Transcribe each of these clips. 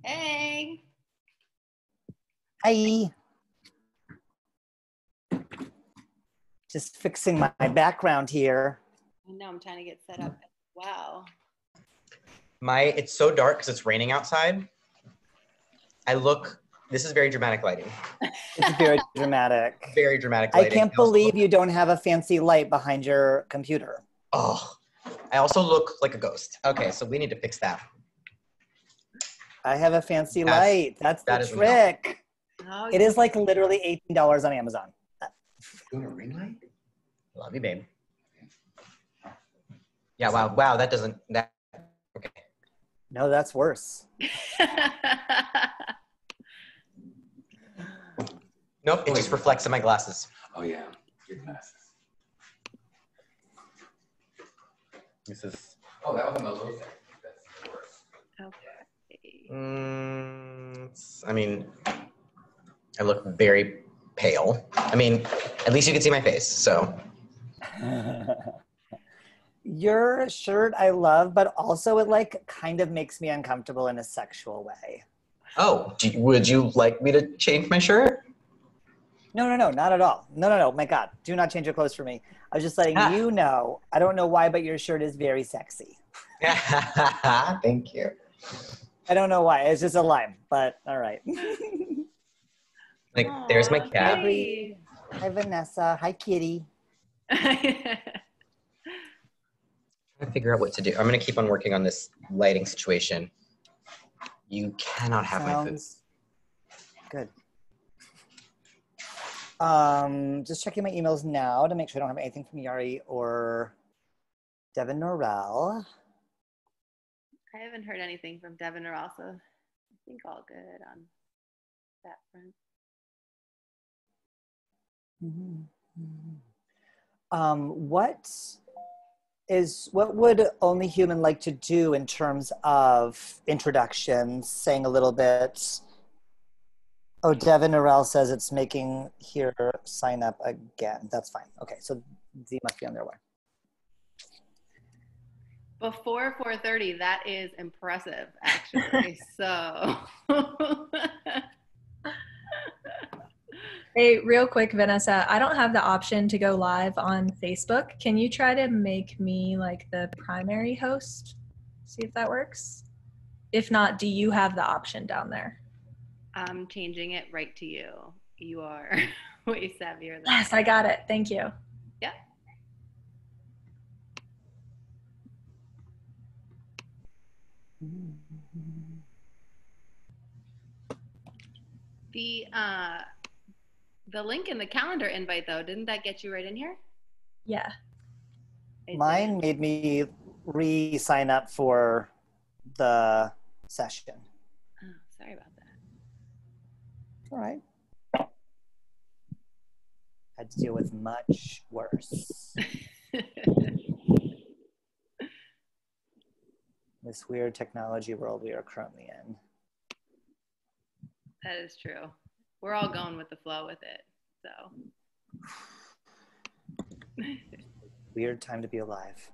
Hey. Hi. Just fixing my background here. I know, I'm trying to get set up. Wow. It's so dark because it's raining outside. This is very dramatic lighting. It's very dramatic. Very dramatic lighting. I can't believe you don't have a fancy light behind your computer. Oh, I also look like a ghost. Okay, so we need to fix that. I have a fancy light. That's the trick. Oh, it is like literally $18 on Amazon. You want a ring light? Love you, babe. Yeah, wow, okay. No, that's worse. Nope, it just reflects in my glasses. Oh yeah, your glasses. This is... Oh, that was on the low side. That's the worst. Okay. I mean, I look very pale. I mean, at least you can see my face, so. Your shirt I love, but also it like kind of makes me uncomfortable in a sexual way. Oh, would you like me to change my shirt? No, not at all. No, my God, do not change your clothes for me. I was just letting you know, I don't know why, but your shirt is very sexy. Thank you. I don't know why, it's just a line, but all right. Like, there's my cat. Hi, Vanessa. Hi, kitty. I'm trying to figure out what to do. I'm going to keep on working on this lighting situation. You cannot have my food. Good. Just checking my emails now to make sure I don't have anything from Jari or Devin Norelle. I haven't heard anything from Devin Norelle, so I think all good on that front. What would Only Human like to do in terms of introductions, saying a little bit? Oh, Devin Norelle says it's making here sign up again. That's fine. Okay, so Z must be on their way. Before 4:30, that is impressive, actually. So. Hey, real quick, Vanessa, I don't have the option to go live on Facebook. Can you try to make me like the primary host? See if that works. If not, do you have the option down there? I'm changing it right to you. You are way savvier than Yes, I got it. Thank you. Yeah. The link in the calendar invite, though, didn't that get you right in here? Yeah. Mine made me re-sign up for the session. Oh, sorry about that. All right. Had to deal with much worse. This weird technology world we are currently in. That is true. We're all going with the flow with it, so. Weird time to be alive.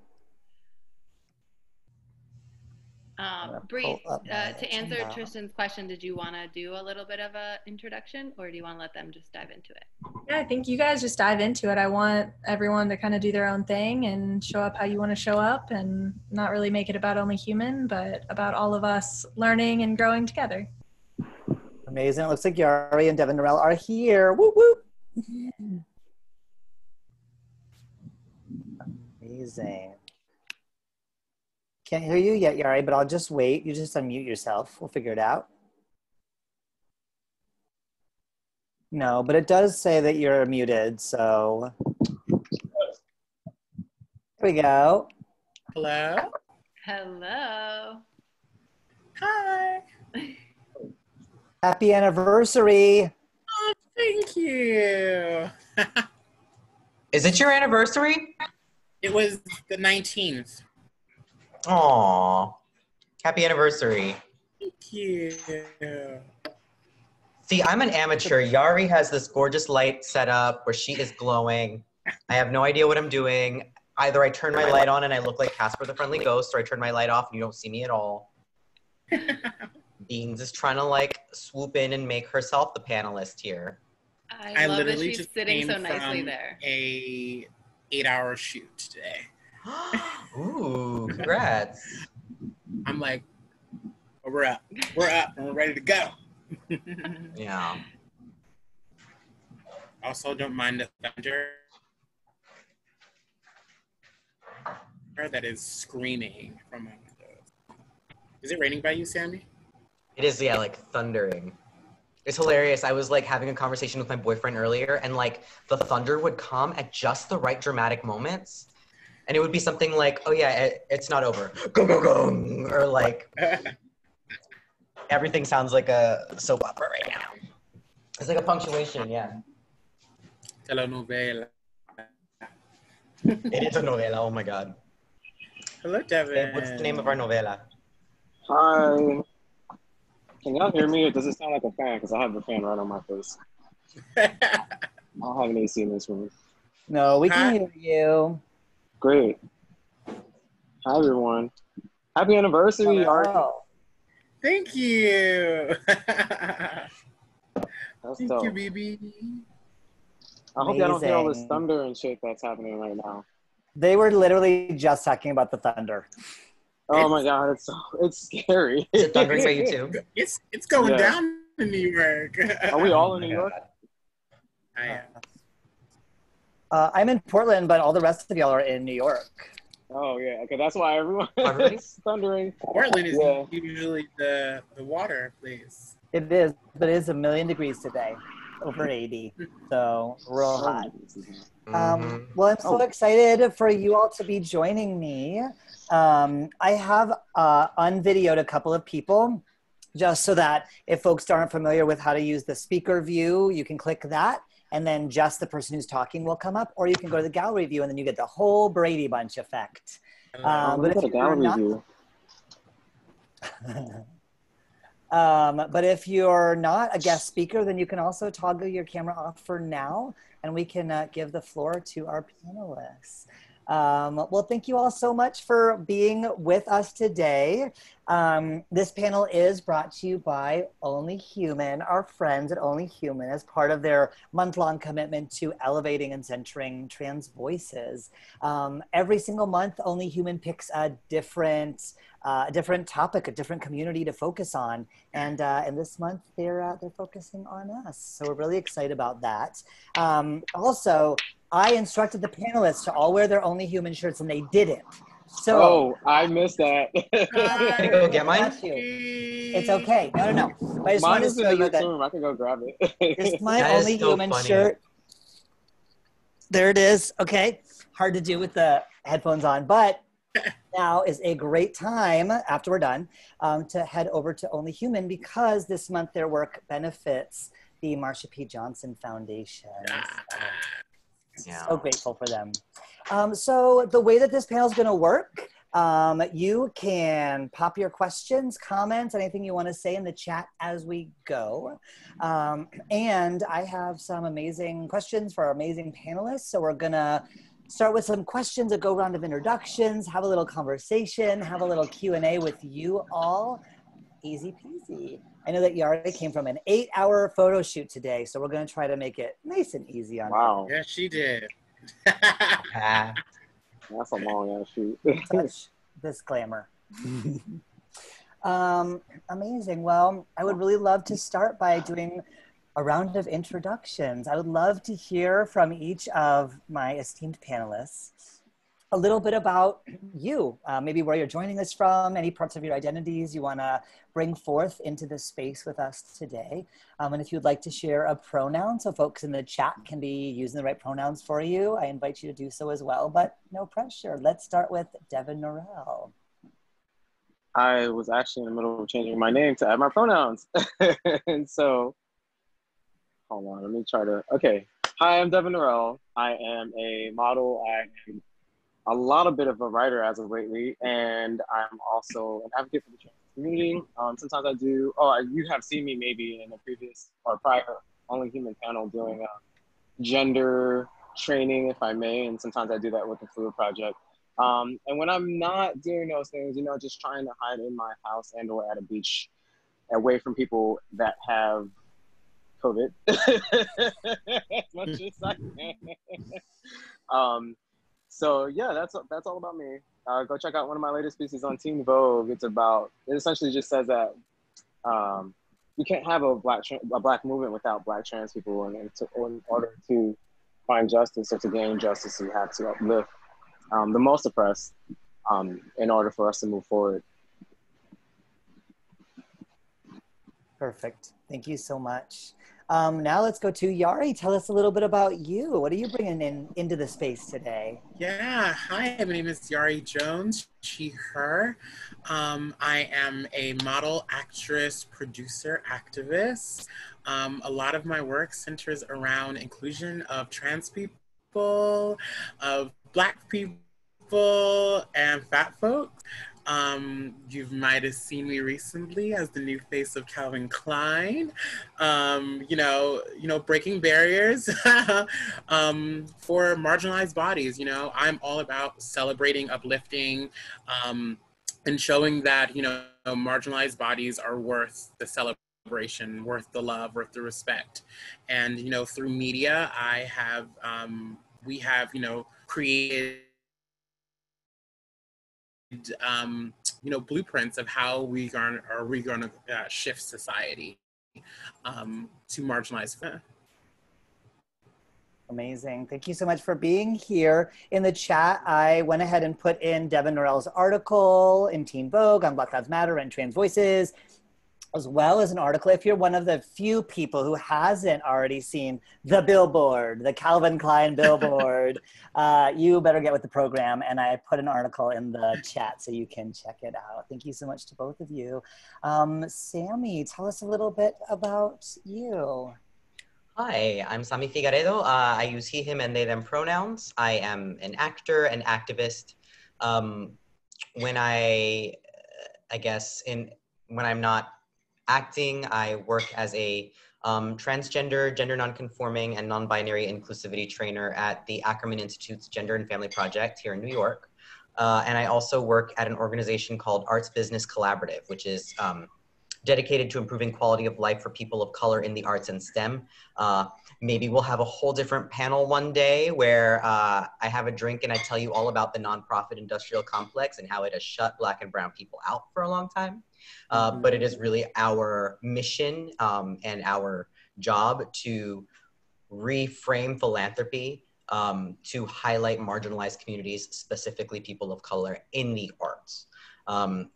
Bree, to answer Tristan's question, did you want to do a little bit of an introduction, or do you want to let them just dive into it? Yeah, I think you guys just dive into it. I want everyone to kind of do their own thing and show up how you want to show up, and not really make it about Only Human, but about all of us learning and growing together. Amazing. It looks like Jari and Devin Norelle are here. Woo woo. Amazing. Can't hear you yet, Jari, but I'll just wait. You just unmute yourself. We'll figure it out. No, but it does say that you're muted, so. There we go. Hello? Hello. Hi. Happy anniversary. Oh, thank you. Is it your anniversary? It was the 19th. Aww. Happy anniversary. Thank you. See, I'm an amateur. Jari has this gorgeous light set up where she is glowing. I have no idea what I'm doing. Either I turn my light on and I look like Casper the Friendly Ghost, or I turn my light off and you don't see me at all. Beans is trying to like swoop in and make herself the panelist here. I love that literally she's just sitting so came nicely from there. a 8-hour shoot today. Ooh, congrats. I'm like, oh, we're up, and we're ready to go. Yeah. Also, don't mind the thunder that is screaming from my windows. Is it raining by you, Sammy? It is, yeah, like thundering. It's hilarious. I was like having a conversation with my boyfriend earlier, and like the thunder would come at just the right dramatic moments. And it would be something like, oh yeah, it's not over. Go, go, go. Or like, everything sounds like a soap opera right now. It's like a punctuation, yeah. Telenovela. It is a novela, oh my God. Hello, Devin. What's the name of our novela? Hi. Can y'all hear me, or does it sound like a fan? Because I have the fan right on my face. I don't have an AC in this room. No, we can Hi. hear you. Great. Hi, everyone. Happy anniversary, Art. Oh, Thank you. That's Thank dope. you, baby. I hope y'all don't hear all this amazing. thunder and shit that's happening right now. They were literally just talking about the thunder. Oh my God, it's scary. Is it thundering by you too? It's going Yeah. down in New York. Are we all in Oh New my York? God. I am. I'm in Portland, but all the rest of y'all are in New York. Oh yeah, okay, that's why everyone Everybody? is thundering. Portland is Yeah. usually the water place. It is, but it is 1,000,000 degrees today, over 80, so real hot. Mhm. Well, I'm so excited for you all to be joining me. I have unvideoed a couple of people just so that if folks aren't familiar with how to use the speaker view, you can click that and then just the person who's talking will come up, or you can go to the gallery view and then you get the whole Brady Bunch effect. But But a gallery view. but if you're not a guest speaker, then you can also toggle your camera off for now, and we can give the floor to our panelists. Well, thank you all so much for being with us today. This panel is brought to you by Only Human, our friends at Only Human, as part of their month-long commitment to elevating and centering trans voices. Every single month, Only Human picks a different topic, a different community to focus on. And this month they're focusing on us. So we're really excited about that. Also, I instructed the panelists to all wear their Only Human shirts and they didn't. So Oh, I missed that. Can you go get mine? it's okay. No. But I just Mine wanted to is in show the you next that room. I can go grab it. this is my That is Only so Human funny. shirt. There it is. Okay. Hard to do with the headphones on, but now is a great time after we're done to head over to Only Human because this month their work benefits the Marsha P. Johnson Foundation. Yeah. So grateful for them. So the way that this panel is going to work, you can pop your questions, comments, anything you want to say in the chat as we go. And I have some amazing questions for our amazing panelists. So we're going to start with some questions, a go round of introductions, have a little conversation, have a little Q&A with you all. Easy peasy. I know that Yari came from an 8-hour photo shoot today, so we're going to try to make it nice and easy on Wow, Yeah, she did. Ah. that's a long ass shoot. Touch disclaimer. Amazing. Well, I would really love to start by doing a round of introductions. I would love to hear from each of my esteemed panelists a little bit about you, maybe where you're joining us from, any parts of your identities you want to bring forth into this space with us today. And if you'd like to share a pronoun, so folks in the chat can be using the right pronouns for you, I invite you to do so as well, but no pressure. Let's start with Devin Norelle. I was actually in the middle of changing my name to add my pronouns. And so, hold on, let me try to, okay. Hi, I'm Devin Norelle. I am a model. I am a lot of bit of a writer as of lately, and I'm also an advocate for the trans community. Sometimes I do, you have seen me maybe in a previous or prior Only Human panel doing gender training, if I may, and sometimes I do that with the Fluid Project. And when I'm not doing those things, just trying to hide in my house and or at a beach away from people that have COVID as much as I can. So yeah, that's all about me. Go check out one of my latest pieces on Teen Vogue. It essentially just says that you can't have a black movement without black trans people, and in order to find justice or to gain justice, you have to uplift the most oppressed in order for us to move forward. Perfect. Thank you so much. Now let's go to Jari. Tell us a little bit about you. What are you bringing into the space today? Yeah, hi, my name is Jari Jones, she, her. I am a model, actress, producer, activist. A lot of my work centers around inclusion of trans people, of Black people, and fat folks. You might have seen me recently as the new face of Calvin Klein. Breaking barriers for marginalized bodies. I'm all about celebrating, uplifting, and showing that marginalized bodies are worth the celebration, worth the love, worth the respect. And through media, we have created blueprints of how we going to shift society to marginalize. Amazing. Thank you so much for being here. In the chat, I went ahead and put in Devin Norelle's article in Teen Vogue on Black Lives Matter and trans voices, as well as an article. If you're one of the few people who hasn't already seen the billboard, the Calvin Klein billboard, you better get with the program. And I put an article in the chat so you can check it out. Thank you so much to both of you. Samy, tell us a little bit about you. Hi, I'm Samy Figaredo. I use he, him, and they, them pronouns. I am an actor, an activist. When I'm not acting, I work as a transgender, gender nonconforming, and non-binary inclusivity trainer at the Ackerman Institute's Gender and Family Project here in New York. And I also work at an organization called Arts Business Collaborative, which is dedicated to improving quality of life for people of color in the arts and STEM. Maybe we'll have a whole different panel one day where I have a drink and I tell you all about the nonprofit industrial complex and how it has shut Black and brown people out for a long time. But it is really our mission and our job to reframe philanthropy to highlight marginalized communities, specifically people of color in the arts.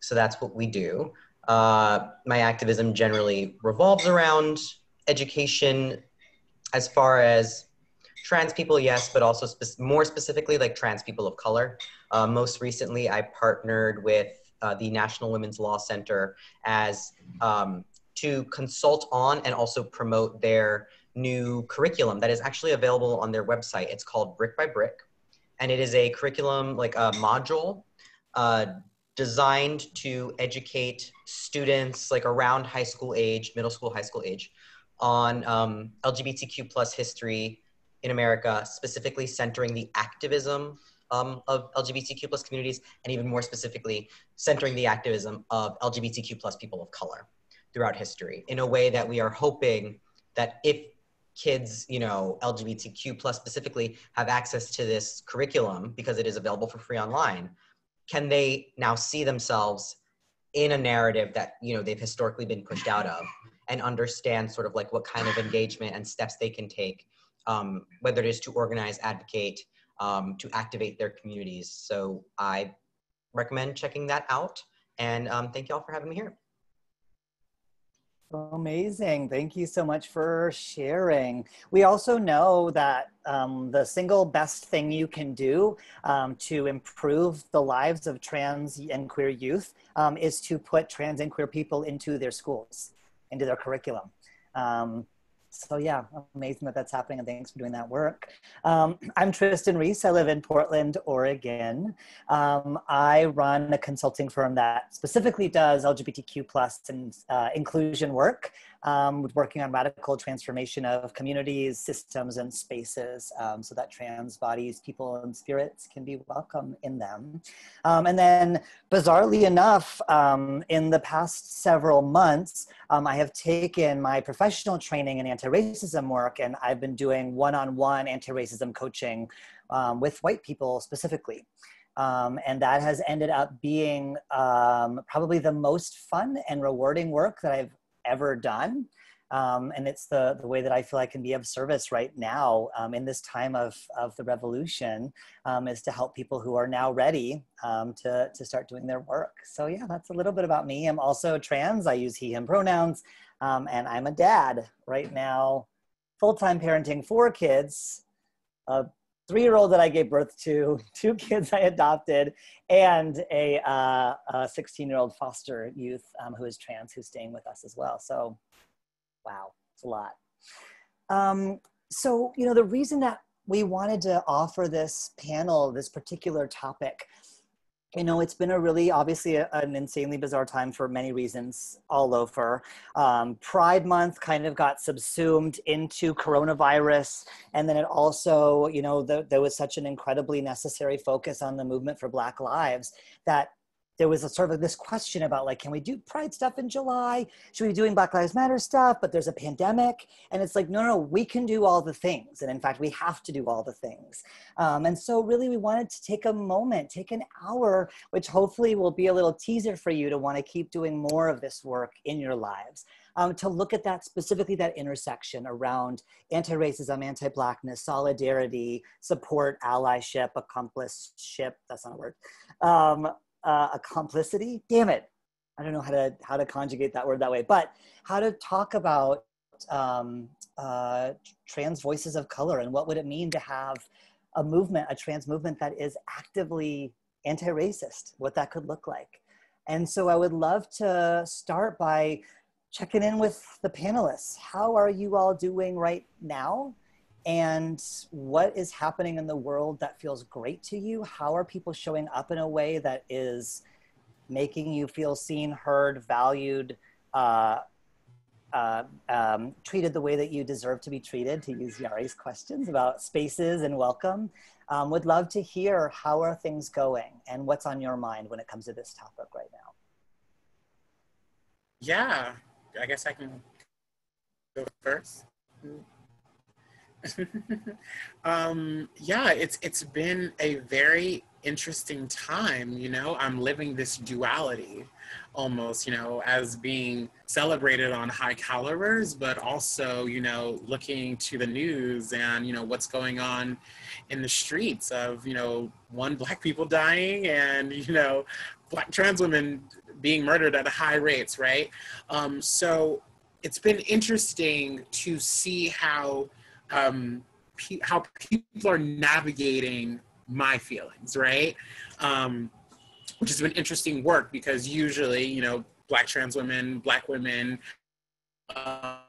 So that's what we do. My activism generally revolves around education as far as trans people, yes, but also more specifically like trans people of color. Most recently, I partnered with the National Women's Law Center as to consult on and also promote their new curriculum that is actually available on their website. It's called Brick by Brick, and it is a curriculum, like a module, designed to educate students like around high school age, middle school, high school age, on LGBTQ plus history in America, specifically centering the activism of LGBTQ plus communities, and even more specifically, centering the activism of LGBTQ plus people of color throughout history in a way that we are hoping that if kids, LGBTQ plus specifically, have access to this curriculum because it is available for free online, can they now see themselves in a narrative that they've historically been pushed out of, and understand sort of like what kind of engagement and steps they can take, whether it is to organize, advocate, to activate their communities. So I recommend checking that out, and thank you all for having me here. Amazing. Thank you so much for sharing. We also know that the single best thing you can do to improve the lives of trans and queer youth is to put trans and queer people into their schools, into their curriculum. So yeah, amazing that that's happening, and thanks for doing that work. I'm Trystan Reese. I live in Portland, Oregon. I run a consulting firm that specifically does LGBTQ plus and inclusion work, working on radical transformation of communities, systems, and spaces, so that trans bodies, people, and spirits can be welcome in them. And then, bizarrely enough, in the past several months, I have taken my professional training in anti-racism work, and I've been doing one-on-one anti-racism coaching with white people specifically. And that has ended up being probably the most fun and rewarding work that I've ever done. And it's the way that I feel I can be of service right now in this time of the revolution, is to help people who are now ready to start doing their work. So yeah, that's a little bit about me. I'm also trans. I use he, him pronouns, and I'm a dad right now, full-time parenting 4 kids, a 3-year-old that I gave birth to, 2 kids I adopted, and a 16-year-old foster youth who is trans, who's staying with us as well. So wow, it's a lot. So, you know, the reason that we wanted to offer this panel, this particular topic, you know, it's been a really, obviously, an insanely bizarre time for many reasons all over. Pride Month kind of got subsumed into coronavirus. And then it also, you know, there was such an incredibly necessary focus on the movement for Black lives that there was a sort of this question about, like, can we do Pride stuff in July? Should we be doing Black Lives Matter stuff? But there's a pandemic. And it's like, no, we can do all the things. And in fact, we have to do all the things. And so really we wanted to take a moment, take an hour, which hopefully will be a little teaser for you to want to keep doing more of this work in your lives. To look at that, specifically that intersection around anti-racism, anti-Blackness, solidarity, support, allyship, accompliship, that's not a word, complicity, damn it. I don't know how to conjugate that word that way, but how to talk about trans voices of color, and what would it mean to have a movement, a trans movement that is actively anti-racist, what that could look like. And so I would love to start by checking in with the panelists. How are you all doing right now? And what is happening in the world that feels great to you? How are people showing up in a way that is making you feel seen, heard, valued, treated the way that you deserve to be treated, to use Jari's questions about spaces and welcome? Would love to hear, how are things going and what's on your mind when it comes to this topic right now? Yeah, I guess I can go first. Yeah, it's been a very interesting time, you know. I'm living this duality almost, you know, as being celebrated on high calibers, but also, you know, looking to the news and, you know, what's going on in the streets of, you know, Black people dying and, you know, Black trans women being murdered at high rates, right? So it's been interesting to see how people are navigating my feelings, right? Which has been interesting work, because usually, you know, Black trans women, Black women, are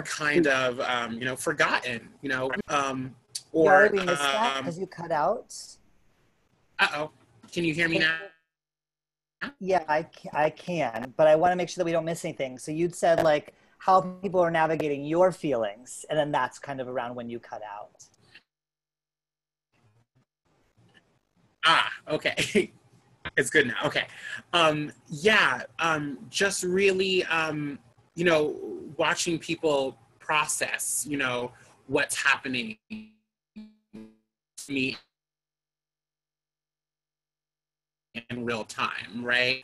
kind of, you know, forgotten, you know, or Yari, we missed that because you cut out. Uh-oh, can you hear me now? Yeah, I can, but I want to make sure that we don't miss anything. So you'd said, like, how people are navigating your feelings, and then that's kind of around when you cut out. Okay. It's good now. Okay. Yeah, just really, you know, watching people process, you know, what's happening to me in real time, right?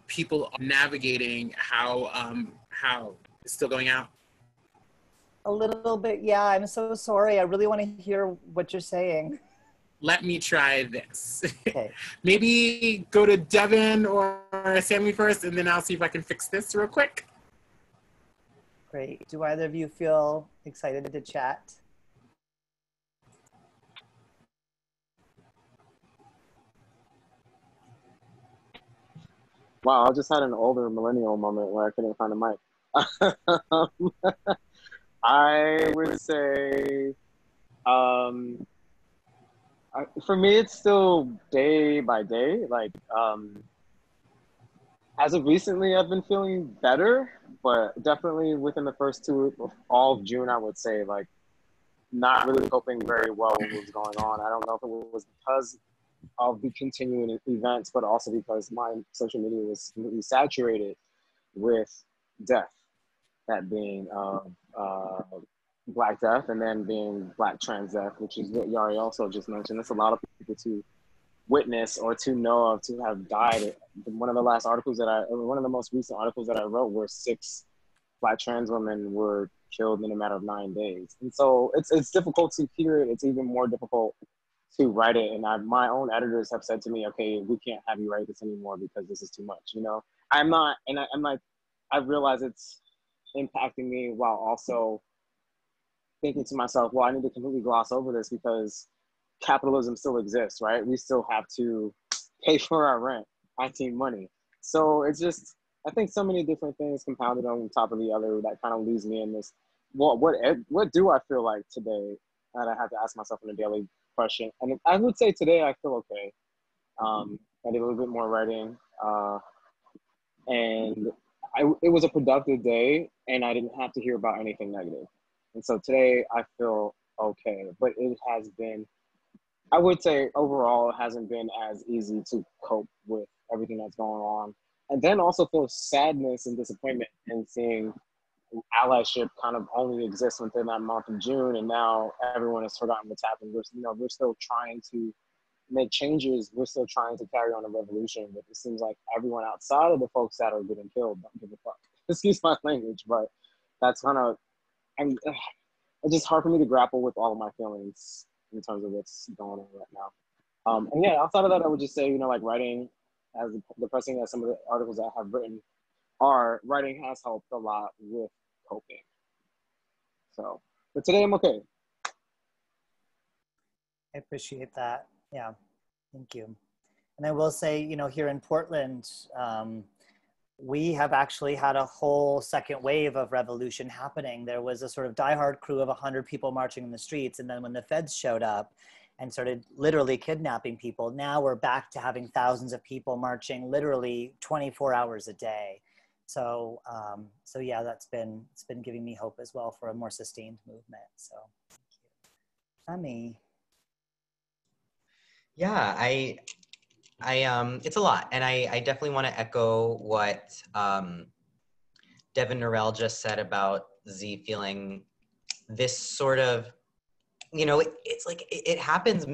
People navigating how it's still going out. A little bit, yeah. I'm so sorry. I really want to hear what you're saying. Let me try this. Okay. Maybe go to Devin or Samy first, and then I'll see if I can fix this real quick. Great. Do either of you feel excited to chat? Wow, I just had an older millennial moment where I couldn't find a mic. I would say, for me, it's still day by day. Like, as of recently, I've been feeling better, but definitely within the first all of June, I would say, like, not really coping very well with what was going on. I don't know if it was because of the continuing events, but also because my social media was completely saturated with death, that being Black death, and then being Black trans death, which is what Yari also just mentioned. That's a lot of people to witness or to know of to have died. One of the most recent articles that I wrote were 6 Black trans women were killed in a matter of 9 days. And so it's difficult to hear it. It's even more difficult to write it. And my own editors have said to me, okay, we can't have you write this anymore because this is too much, you know? I'm like, I realize it's impacting me while also thinking to myself, well, I need to completely gloss over this because capitalism still exists, right? We still have to pay for our rent. I need money. So it's just, I think so many different things compounded on top of the other that kind of leaves me in this, well, what do I feel like today? And I have to ask myself in a daily question. And I would say today I feel okay. I did a little bit more writing, and it was a productive day, and I didn't have to hear about anything negative. And so today I feel okay, but it has been, I would say overall, it hasn't been as easy to cope with everything that's going on. And then also feel sadness and disappointment in seeing allyship kind of only exist within that month of June. And now everyone has forgotten what's happened. We're still trying to make changes. We're still trying to carry on a revolution, but it seems like everyone outside of the folks that are getting killed don't give a fuck. Excuse my language, but that's kind of, it's just hard for me to grapple with all of my feelings in terms of what's going on right now. And yeah, outside of that, I would just say, you know, like writing, as depressing as some of the articles that I have written are, writing has helped a lot with coping. So, but today I'm okay. I appreciate that. Yeah, thank you. And I will say, you know, here in Portland, we have actually had a whole second wave of revolution happening. There was a sort of diehard crew of 100 people marching in the streets. And then when the feds showed up and started literally kidnapping people, now we're back to having thousands of people marching literally 24 hours a day. So, so yeah, it's been giving me hope as well for a more sustained movement. So thank you. Samy. Yeah, it's a lot. And I definitely want to echo what Devin Norelle just said about Z feeling this sort of, you know, it's like, it happens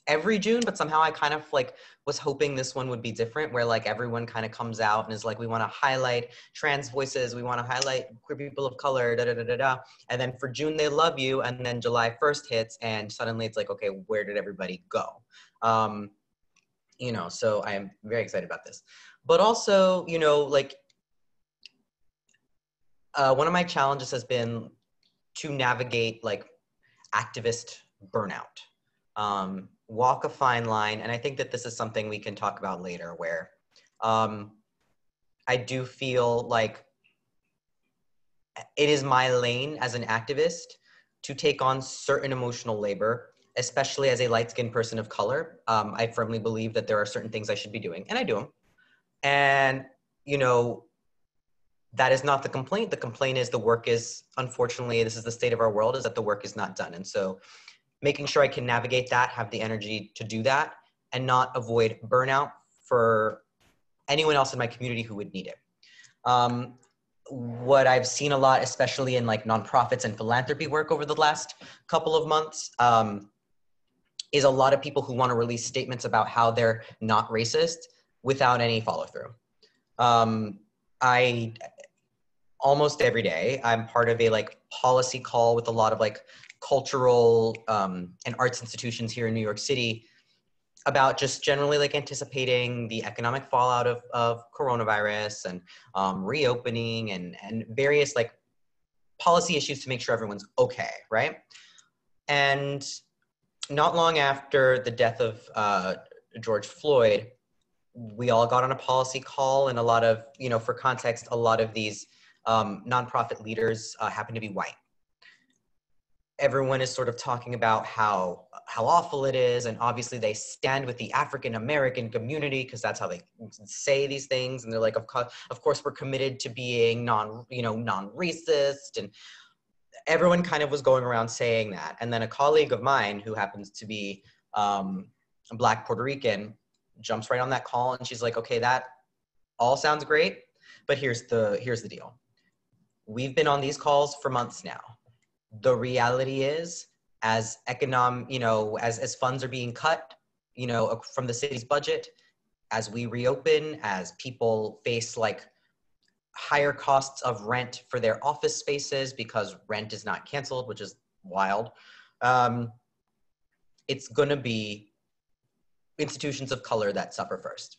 every June, but somehow I kind of like was hoping this one would be different, where like everyone kind of comes out and is like, we want to highlight trans voices, we want to highlight queer people of color, da da da da da. And then for June they love you, and then July 1st hits, and suddenly it's like, okay, where did everybody go? You know, so I am very excited about this. But also, you know, like one of my challenges has been to navigate like activist burnout. Walk a fine line, and I think that this is something we can talk about later, where I do feel like it is my lane as an activist to take on certain emotional labor, especially as a light-skinned person of color. I firmly believe that there are certain things I should be doing, and I do them. And, you know, that is not the complaint. The complaint is the work is, unfortunately, this is the state of our world, is that the work is not done. And so making sure I can navigate that, have the energy to do that, and not avoid burnout for anyone else in my community who would need it. What I've seen a lot, especially in like nonprofits and philanthropy work over the last couple of months, is a lot of people who want to release statements about how they're not racist without any follow through. I almost every day, I'm part of a like policy call with a lot of like cultural and arts institutions here in New York City about just generally like anticipating the economic fallout of coronavirus and reopening and various like policy issues to make sure everyone's okay, right? And not long after the death of George Floyd, we all got on a policy call, and a lot of, you know, for context, a lot of these nonprofit leaders happen to be white. Everyone is sort of talking about how awful it is, and obviously they stand with the African American community because that's how they say these things, and they're like, of course we're committed to being non-racist, and everyone kind of was going around saying that. And then a colleague of mine who happens to be a Black Puerto Rican jumps right on that call, and she's like, okay, that all sounds great, but here's the deal. We've been on these calls for months now. The reality is, as as funds are being cut, from the city's budget, as we reopen, as people face like higher costs of rent for their office spaces because rent is not canceled, which is wild, it's gonna be institutions of color that suffer first.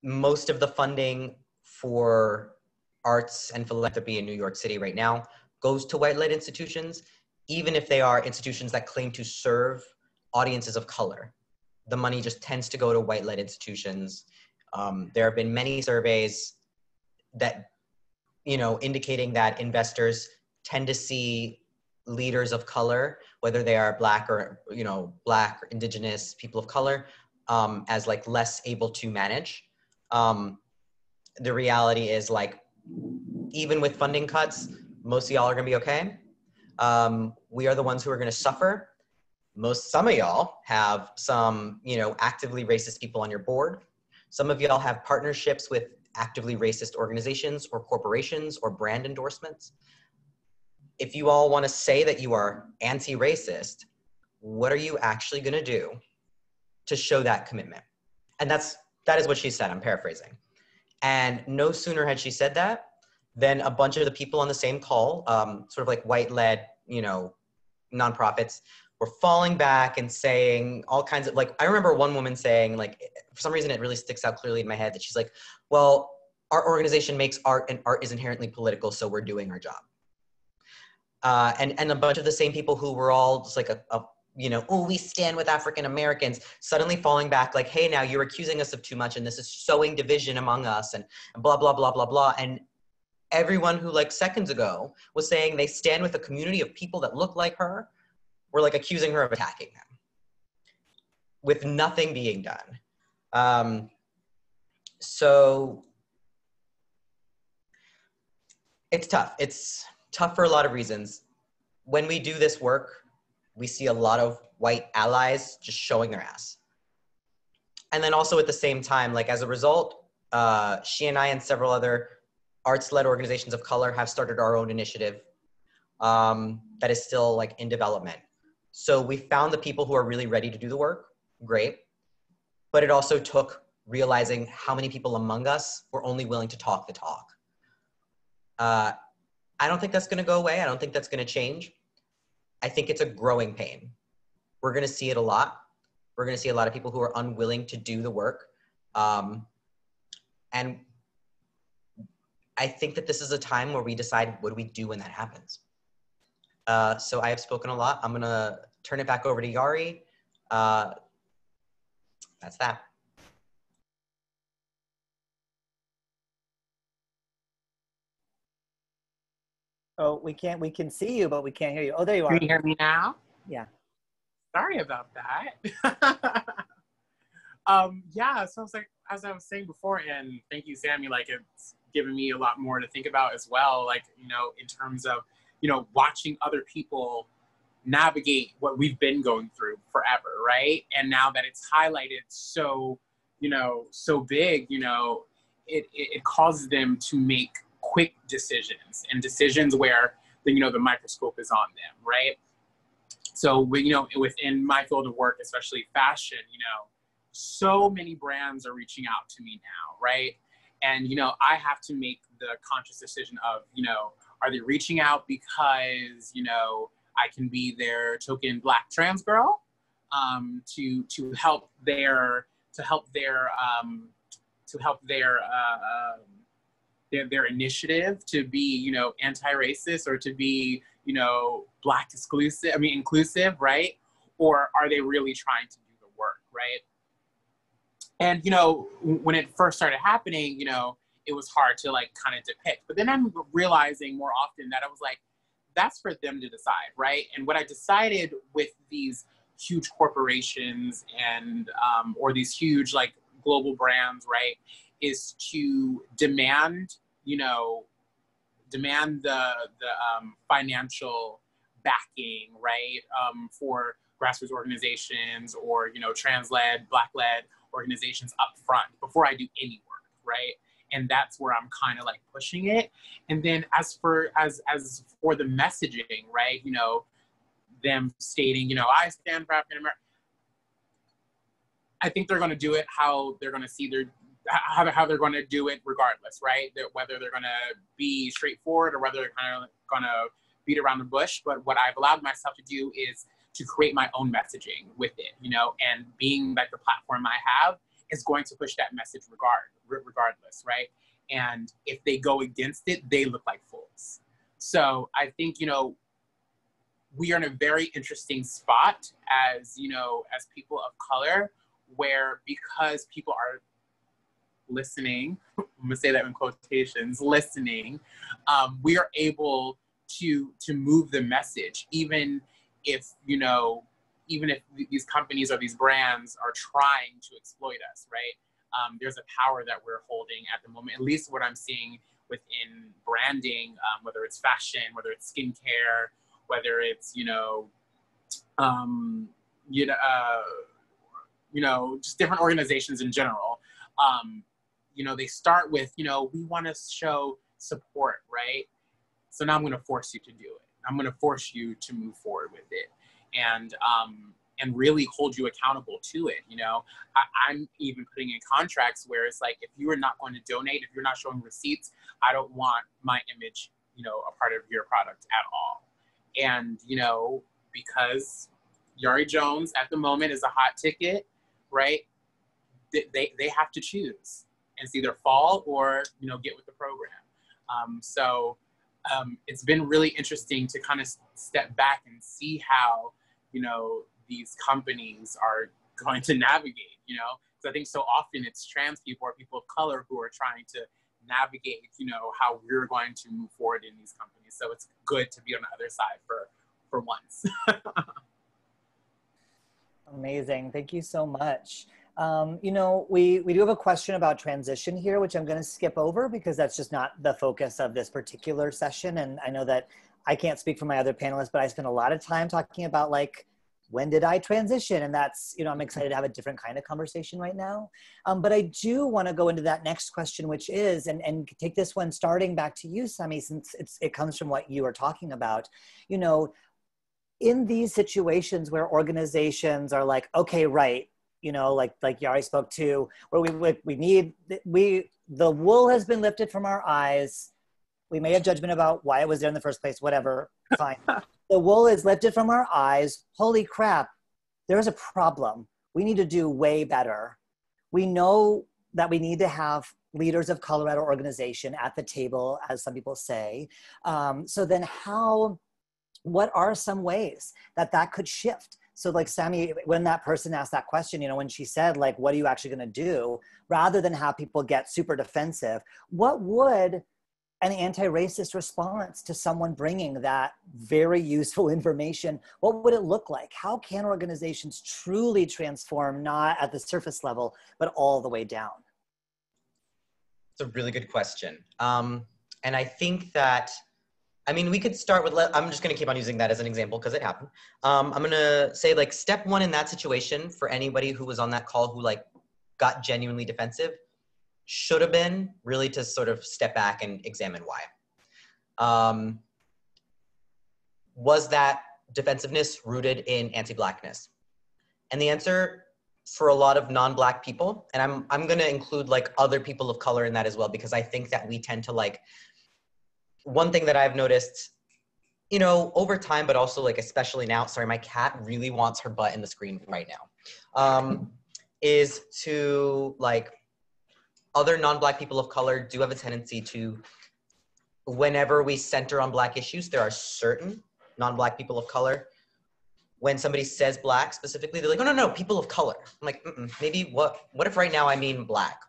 Most of the funding for arts and philanthropy in New York City right now goes to white-led institutions, even if they are institutions that claim to serve audiences of color. The money just tends to go to white-led institutions. There have been many surveys that, indicating that investors tend to see leaders of color, whether they are Black or, Black or Indigenous people of color, as like less able to manage. The reality is, like, even with funding cuts, most of y'all are gonna be okay. We are the ones who are gonna suffer. Some of y'all have some, actively racist people on your board. Some of y'all have partnerships with actively racist organizations or corporations or brand endorsements. If you all wanna say that you are anti-racist, what are you actually gonna do to show that commitment? And that is what she said, I'm paraphrasing. And no sooner had she said that than a bunch of the people on the same call, sort of like white-led, nonprofits, were falling back and saying all kinds of, like, I remember one woman saying, like, for some reason it really sticks out clearly in my head, that she's like, well, our organization makes art and art is inherently political, so we're doing our job. And a bunch of the same people who were all just like oh, we stand with African Americans, suddenly falling back like, hey, now you're accusing us of too much and this is sowing division among us and blah, blah, blah, blah, blah. And everyone who like seconds ago was saying they stand with a community of people that look like her were like accusing her of attacking them with nothing being done. So it's tough. It's tough for a lot of reasons. When we do this work, we see a lot of white allies just showing their ass. And then also at the same time, like as a result, she and I and several other arts-led organizations of color have started our own initiative that is still like in development. So we found the people who are really ready to do the work, great. But it also took realizing how many people among us were only willing to talk the talk. I don't think that's gonna go away. I don't think that's gonna change. I think it's a growing pain. We're gonna see it a lot. We're gonna see a lot of people who are unwilling to do the work. And I think that this is a time where we decide, what do we do when that happens? So I have spoken a lot. I'm gonna turn it back over to Jari. That's that. Oh, we can see you, but we can't hear you. Oh, there you are. Can you hear me now? Yeah. Sorry about that. Yeah, so it's like, as I was saying before, and thank you, Samy, like it's given me a lot more to think about as well, like, in terms of, watching other people navigate what we've been going through forever, right? And now that it's highlighted so, so big, it causes them to make quick decisions, and decisions where the microscope is on them, right? So within my field of work, especially fashion, so many brands are reaching out to me now, right? And I have to make the conscious decision of, are they reaching out because I can be their token Black trans girl, to help their initiative to be, anti-racist, or to be, Black inclusive, right? Or are they really trying to do the work, right? And, you know, when it first started happening, you know, it was hard to like kind of depict. But then I'm realizing more often that I was like, that's for them to decide, right? And what I decided with these huge corporations and, or these huge like global brands, right, is to demand, you know, demand the financial backing, right, for grassroots organizations or, you know, trans-led, Black-led organizations up front before I do any work, right? And that's where I'm kind of like pushing it. And then as for the messaging, right, you know, them stating, you know, I stand for African American, I think they're going to do it how they're going to see their, how they're going to do it regardless, right? Whether they're going to be straightforward or whether they're kind of going to beat around the bush. But what I've allowed myself to do is to create my own messaging with it, you know, and being like the platform I have is going to push that message regardless, right? And if they go against it, they look like fools. So I think, you know, we are in a very interesting spot as, you know, as people of color, where because people are listening, I'm gonna say that in quotations, listening, we are able to move the message, even if, you know, even if these companies or these brands are trying to exploit us, right? There's a power that we're holding at the moment, at least what I'm seeing within branding, whether it's fashion, whether it's skincare, whether it's, you know, just different organizations in general. You know, they start with, you know, we want to show support, right? So now I'm going to force you to do it. I'm going to force you to move forward with it, and really hold you accountable to it. You know, I'm even putting in contracts where it's like, if you are not going to donate, if you're not showing receipts, I don't want my image, you know, a part of your product at all. And, you know, because Jari Jones at the moment is a hot ticket, right? They have to choose, and it's either fall or, you know, get with the program. It's been really interesting to kind of step back and see how, you know, these companies are going to navigate, you know? So I think so often it's trans people or people of color who are trying to navigate, you know, how we're going to move forward in these companies. So it's good to be on the other side for once. Amazing. Thank you so much. You know, we do have a question about transition here, which I'm going to skip over because that's just not the focus of this particular session. And I know that I can't speak for my other panelists, but I spend a lot of time talking about, like, when did I transition? And that's, you know, I'm excited to have a different kind of conversation right now. But I do want to go into that next question, which is, and take this one starting back to you, Samy, since it comes from what you are talking about. You know, in these situations where organizations are like, okay, right, you know, like Jari spoke to, where the wool has been lifted from our eyes. We may have judgment about why it was there in the first place, whatever, fine. The wool is lifted from our eyes. Holy crap, there's a problem. We need to do way better. We know that we need to have leaders of color at our organization at the table, as some people say. So then what are some ways that could shift? So like Samy, when that person asked that question, you know, when she said, like, what are you actually going to do? Rather than have people get super defensive, what would an anti-racist response to someone bringing that very useful information, what would it look like? How can organizations truly transform, not at the surface level, but all the way down? It's a really good question. And I think that, I mean, we could start with, I'm just going to keep on using that as an example because it happened. I'm going to say, like, step one in that situation for anybody who was on that call who, like, got genuinely defensive should have been really to sort of step back and examine why. Was that defensiveness rooted in anti-Blackness? And the answer for a lot of non-Black people, and I'm going to include, like, other people of color in that as well, because I think that we tend to, like, one thing that I've noticed, you know, over time, but also, like, especially now, sorry, my cat really wants her butt in the screen right now, is to, like, other non-Black people of color do have a tendency to, whenever we center on Black issues, there are certain non-Black people of color when somebody says black specifically, they're like, oh, no, no, people of color. I'm like, maybe what if right now I mean black?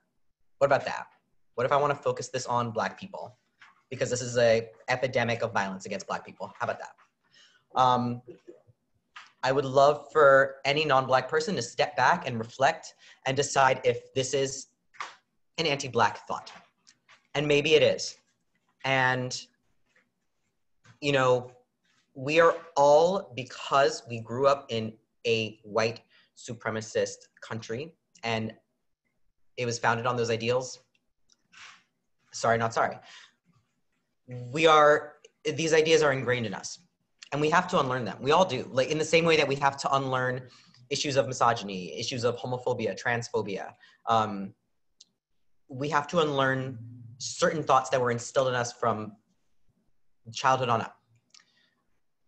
What about that? What if I want to focus this on black people? Because this is a epidemic of violence against black people. How about that? I would love for any non-black person to step back and reflect and decide if this is an anti-black thought. And maybe it is. And, you know, we are all, because we grew up in a white supremacist country and it was founded on those ideals. Sorry, not sorry. These ideas are ingrained in us and we have to unlearn them. We all do. Like in the same way that we have to unlearn issues of misogyny, issues of homophobia, transphobia. We have to unlearn certain thoughts that were instilled in us from childhood on up.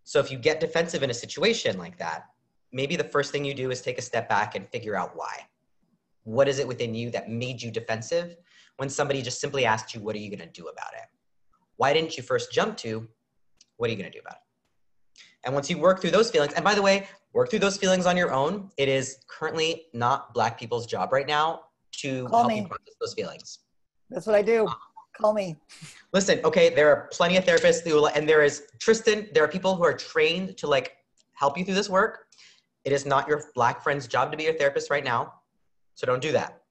So if you get defensive in a situation like that, maybe the first thing you do is take a step back and figure out why. What is it within you that made you defensive when somebody just simply asked you, what are you gonna do about it? Why didn't you first jump to, what are you gonna do about it? And once you work through those feelings, and by the way, work through those feelings on your own. It is currently not Black people's job right now to help you process those feelings. That's what I do. Call me. Listen, okay, there are plenty of therapists who, and there is, Trystan, there are people who are trained to like help you through this work. It is not your Black friend's job to be your therapist right now. So don't do that.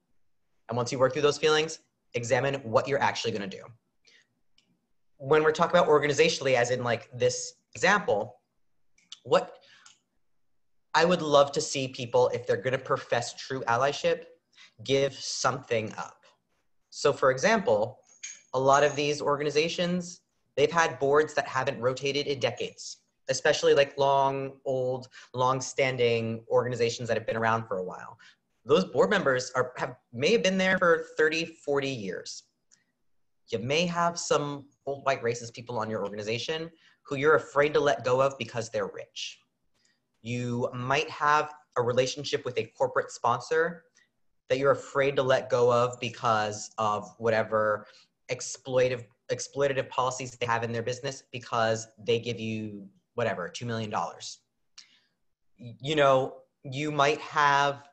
And once you work through those feelings, examine what you're actually gonna do. When we're talking about organizationally, as in like this example, what I would love to see people, if they're gonna profess true allyship, give something up. So for example, a lot of these organizations, they've had boards that haven't rotated in decades, especially like long-standing organizations that have been around for a while. Those board members may have been there for 30, 40 years. You may have some old white racist people on your organization who you're afraid to let go of because they're rich. You might have a relationship with a corporate sponsor that you're afraid to let go of because of whatever exploitative policies they have in their business, because they give you whatever, $2 million. You know, you might have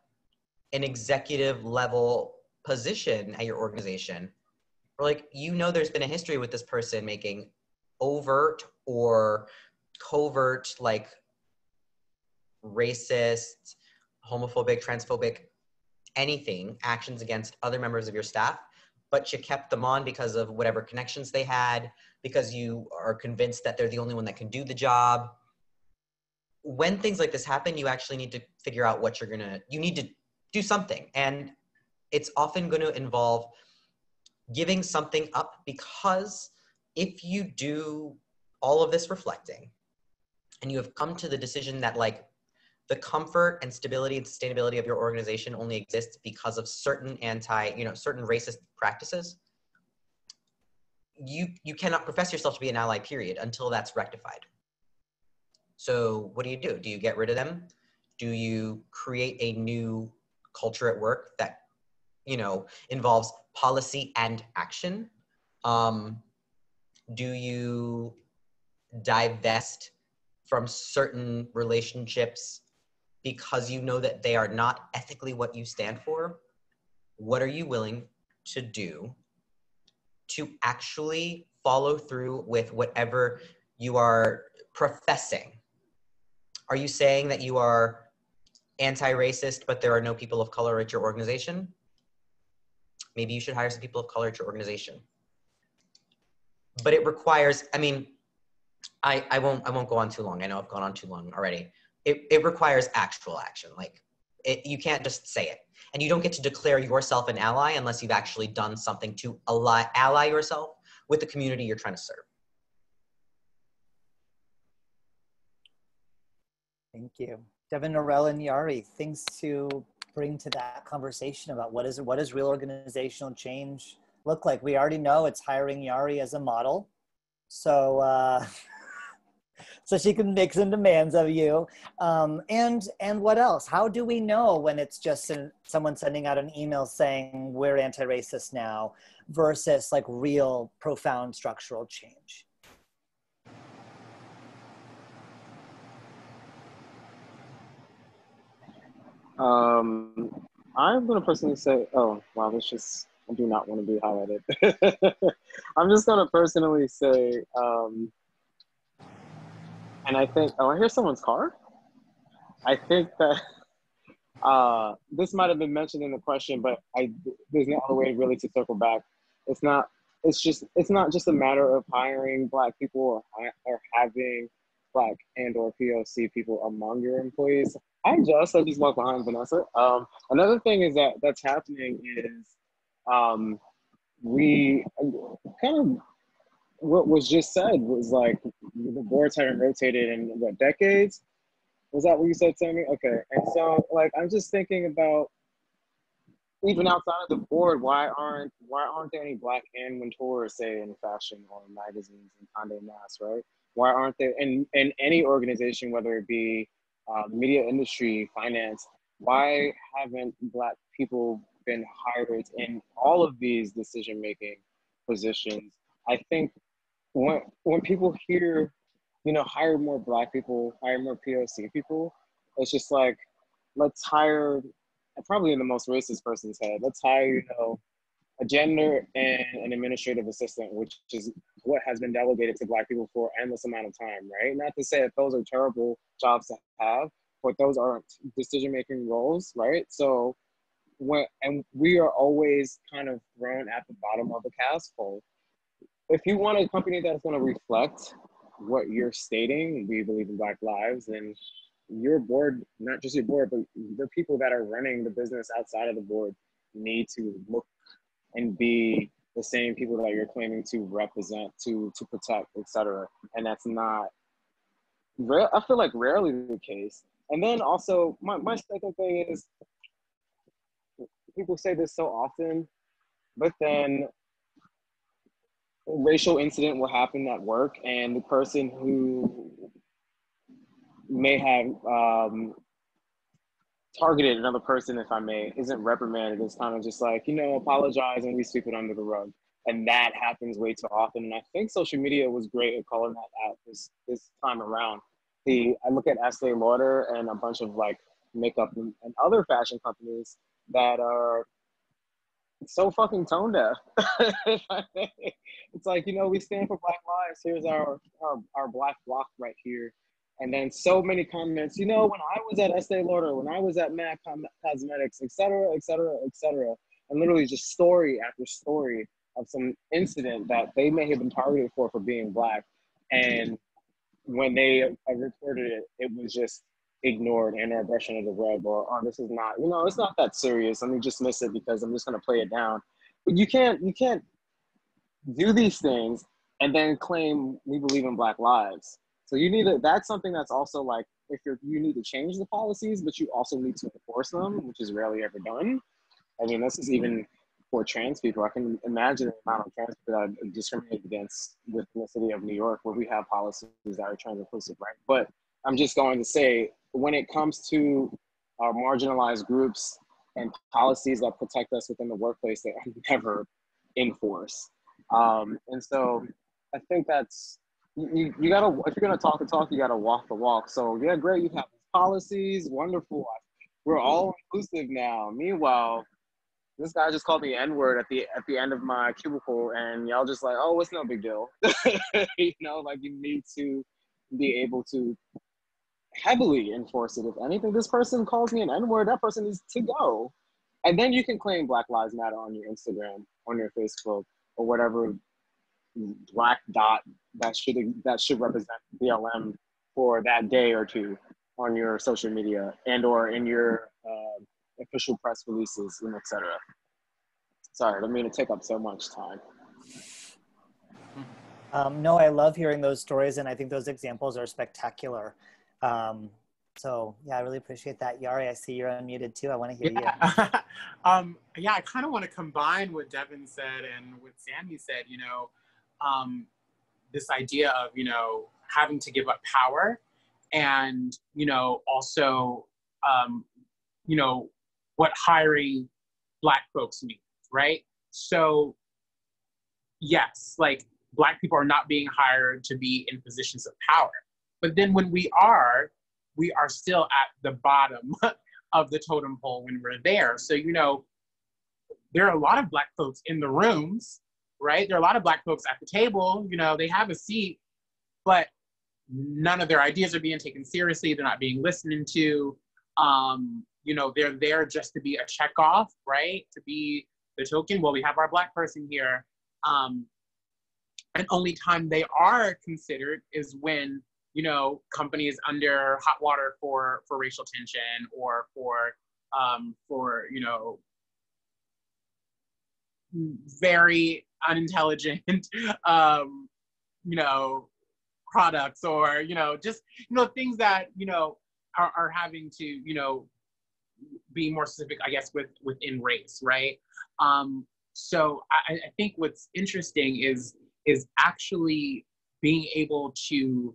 an executive level position at your organization, or like, you know, there's been a history with this person making overt or covert, like racist, homophobic, transphobic, anything, actions against other members of your staff, but you kept them on because of whatever connections they had, because you are convinced that they're the only one that can do the job. When things like this happen, you actually need to figure out what you need to do something. And it's often going to involve giving something up, because if you do all of this reflecting and you have come to the decision that like the comfort and stability and sustainability of your organization only exists because of certain certain racist practices, you cannot profess yourself to be an ally, period, until that's rectified. So what do? Do you get rid of them? Do you create a new culture at work that, you know, involves policy and action? Do you divest from certain relationships because you know that they are not ethically what you stand for? What are you willing to do to actually follow through with whatever you are professing? Are you saying that you are anti-racist, but there are no people of color at your organization? Maybe you should hire some people of color at your organization. But it requires, I mean, I won't go on too long. I know I've gone on too long already. It requires actual action. Like, you can't just say it. And you don't get to declare yourself an ally unless you've actually done something to ally yourself with the community you're trying to serve. Thank you. Devin Norelle and Jari, things to bring to that conversation about what does real organizational change look like? We already know it's hiring Jari as a model. So, so she can make some demands of you. And what else? How do we know when it's just someone sending out an email saying we're anti-racist now versus like real profound structural change? I'm gonna personally say, oh wow, I do not want to be highlighted. I'm just gonna personally say, and I think, oh, I hear someone's car. I think that this might have been mentioned in the question, but there's no other way really to circle back. It's not just a matter of hiring Black people or having Black and or POC people among your employees. I just walked behind Vanessa. Another thing is that's happening is we kind of, what was just said was like the boards haven't rotated in what, decades? Was that what you said, Sammy? Okay. And so like I'm just thinking about, even outside of the board, why aren't there any Black and mentors, say, in fashion or magazines and Condé Nast, right? Why aren't there in any organization, whether it be media industry, finance, why haven't Black people been hired in all of these decision-making positions? I think when people hear, hire more Black people, hire more POC people, it's just like, let's hire, probably in the most racist person's head, let's hire, a janitor and an administrative assistant, which is what has been delegated to Black people for an endless amount of time, right? Not to say that those are terrible jobs to have, but those aren't decision-making roles, right? So and we are always kind of thrown at the bottom of the cast fold. If you want a company that's going to reflect what you're stating, we believe in Black lives, and your board, not just your board, but the people that are running the business outside of the board need to look and be the same people that you're claiming to represent, to protect, etc. And that's not, I feel like, rarely the case. And then also, my second thing is, people say this so often, but then a racial incident will happen at work, and the person who may have targeted another person, if I may, isn't reprimanded. It's kind of just like, apologize and we sweep it under the rug. And that happens way too often. And I think social media was great at calling that out this time around. I look at Estee Lauder and a bunch of like makeup and other fashion companies that are so fucking tone deaf. It's like, we stand for Black lives. Here's our Black block right here. And then so many comments, when I was at Estee Lauder, when I was at MAC Cosmetics, et cetera, et cetera, et cetera. And literally just story after story of some incident that they may have been targeted for being Black. And when they reported it, it was just ignored and or brushed under the rug, or, oh, this is not, it's not that serious. Let me dismiss it because I'm just going to play it down. But you can't do these things and then claim we believe in Black lives. So that's something that's also like, you need to change the policies, but you also need to enforce them, which is rarely ever done. I mean, this is even for trans people. I can imagine the amount of trans people that are discriminated against within the city of New York, where we have policies that are trans inclusive, right? But I'm just going to say, when it comes to our marginalized groups and policies that protect us within the workplace, they are never enforced. And so I think that's, you gotta, if you're gonna talk the talk, you gotta walk the walk. So yeah, great, you have policies, wonderful. We're all inclusive now. Meanwhile, this guy just called me N-word at the end of my cubicle, and y'all just like, oh, it's no big deal. Like, you need to be able to heavily enforce it. If anything, this person calls me an N-word, that person needs to go. And then you can claim Black Lives Matter on your Instagram, on your Facebook, or whatever Black dot that should represent BLM for that day or two on your social media and or in your official press releases and etc. Sorry, I don't mean to take up so much time. No, I love hearing those stories, and I think those examples are spectacular. So yeah, I really appreciate that. Jari, I see you're unmuted too. I want to hear you. Yeah, I kind of want to combine what Devin said and what Samy said, this idea of, having to give up power and, also, what hiring Black folks means, right? So yes, like Black people are not being hired to be in positions of power. But then when we are still at the bottom of the totem pole when we're there. So, you know, there are a lot of Black folks in the rooms, right? There are a lot of Black folks at the table, you know, they have a seat, but none of their ideas are being taken seriously. They're not being listened to. You know, they're there just to be a check off, right? To be the token. Well, we have our Black person here. And only time they are considered is when, you know, companies under hot water for racial tension or for you know, very unintelligent, you know, products, or, you know, just, you know, things that, you know, are having to, you know, be more specific, I guess, within race, right? So I think what's interesting is actually being able to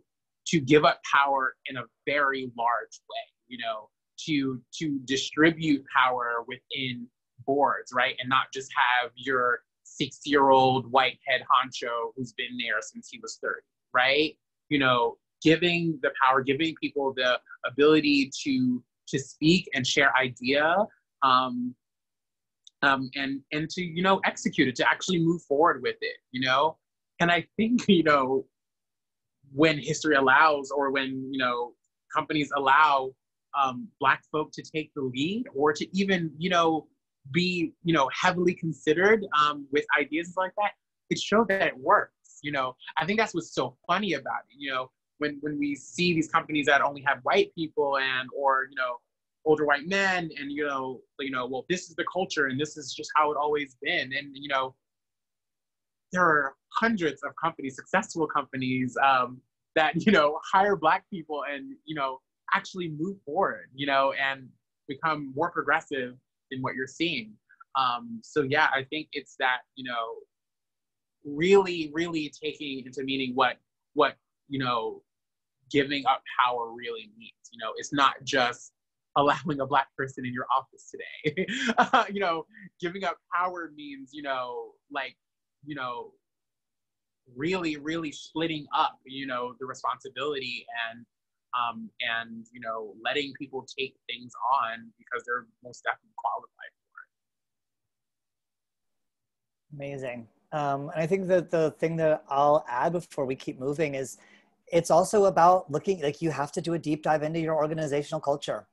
give up power in a very large way, you know, to distribute power within boards, right? And not just have your 60-year-old white head honcho who's been there since he was 30, right? You know, giving the power, giving people the ability to speak and share idea, and to, you know, execute it, to actually move forward with it, you know? And I think, you know, when history allows, or when, you know, companies allow Black folk to take the lead, or to even, you know, be, you know, heavily considered with ideas like that, it showed that it works, you know? I think that's what's so funny about it, you know? When we see these companies that only have white people or, you know, older white men, and, you know, well, this is the culture and this is just how it always been. And, you know, there are hundreds of companies, successful companies, that, you know, hire Black people and, you know, actually move forward, you know, and become more progressive than what you're seeing. So yeah, I think it's that, you know, really, really taking into meaning what, you know, giving up power really means. You know, it's not just allowing a Black person in your office today. You know, giving up power means, you know, like, you know, really, really splitting up, you know, the responsibility and, you know, letting people take things on because they're most definitely qualified for it. Amazing. And I think that the thing that I'll add before we keep moving is it's also about looking, like, you have to do a deep dive into your organizational culture.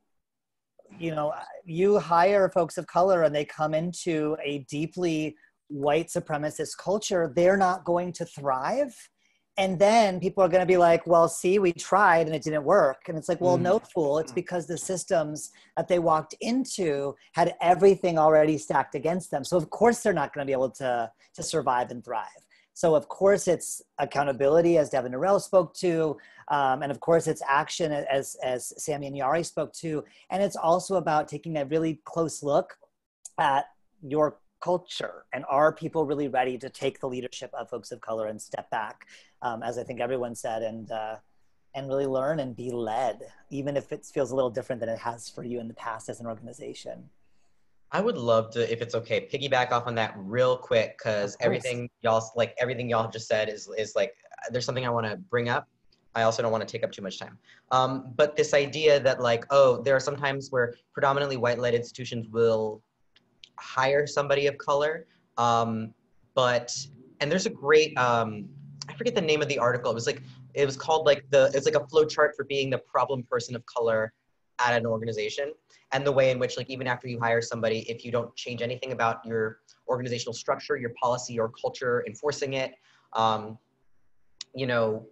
You know, you hire folks of color and they come into a deeply white supremacist culture, they're not going to thrive. And then people are going to be like, well, see, we tried and it didn't work. And it's like, well, no, fool. It's because the systems that they walked into had everything already stacked against them. So of course they're not going to be able to survive and thrive. So of course it's accountability, as Devin Norelle spoke to. And of course it's action, as Samy and Jari spoke to. And it's also about taking a really close look at your culture, and are people really ready to take the leadership of folks of color and step back, as I think everyone said, and really learn and be led, even if it feels a little different than it has for you in the past as an organization. I would love to, if it's okay, piggyback off on that real quick, because everything y'all just said is like, there's something I want to bring up. I also don't want to take up too much time. But this idea that, like, oh, there are some times where predominantly white-led institutions will hire somebody of color, and there's a great, I forget the name of the article. It was called like it's like a flow chart for being the problem person of color at an organization, and the way in which, like, even after you hire somebody, if you don't change anything about your organizational structure, your policy, or culture enforcing it, you know,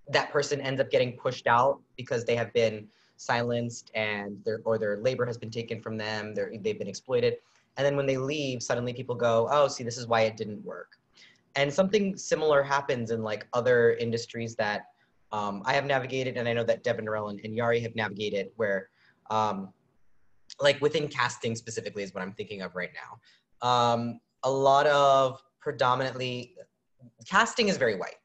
that person ends up getting pushed out because they have been silenced and their labor has been taken from them. They've been exploited. And then when they leave, suddenly people go, oh, see, this is why it didn't work. And something similar happens in, like, other industries that I have navigated, and I know that Devin Norelle and Jari have navigated, where like within casting specifically is what I'm thinking of right now. A lot of predominantly, casting is very white.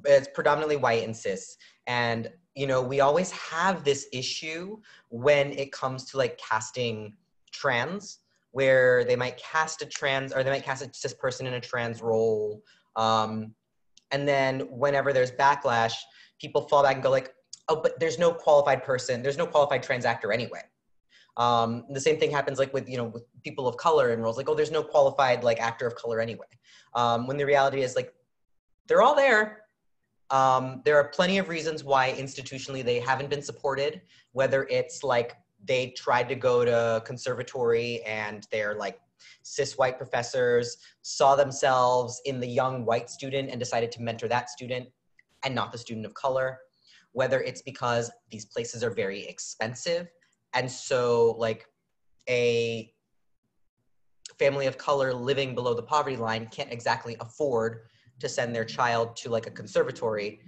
It's predominantly white and cis. And, you know, we always have this issue when it comes to, like, casting trans, where they might cast a trans, or they might cast a cis person in a trans role. And then whenever there's backlash, people fall back and go like, oh, but there's no qualified person, there's no qualified trans actor anyway. The same thing happens like with, you know, with people of color in roles, like, oh, there's no qualified like actor of color anyway. When the reality is like, they're all there. There are plenty of reasons why institutionally they haven't been supported, whether it's like they tried to go to conservatory and they're like cis white professors saw themselves in the young white student and decided to mentor that student and not the student of color, whether it's because these places are very expensive. And so like a family of color living below the poverty line can't exactly afford to send their child to like a conservatory,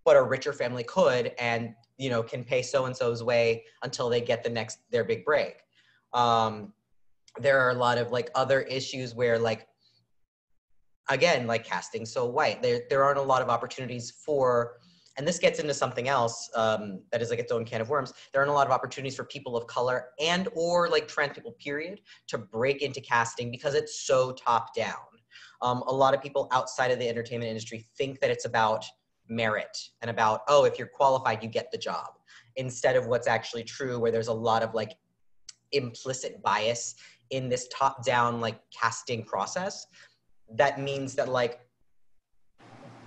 but a richer family could, and, you know, can pay so-and-so's way until they get their big break. There are a lot of like other issues where like, again, like casting so white, there aren't a lot of opportunities for, and this gets into something else that is like its own can of worms. There aren't a lot of opportunities for people of color and or like trans people, period, to break into casting because it's so top down. A lot of people outside of the entertainment industry think that it's about merit and about, oh, if you're qualified, you get the job, instead of what's actually true, where there's a lot of like implicit bias in this top down like casting process. That means that like,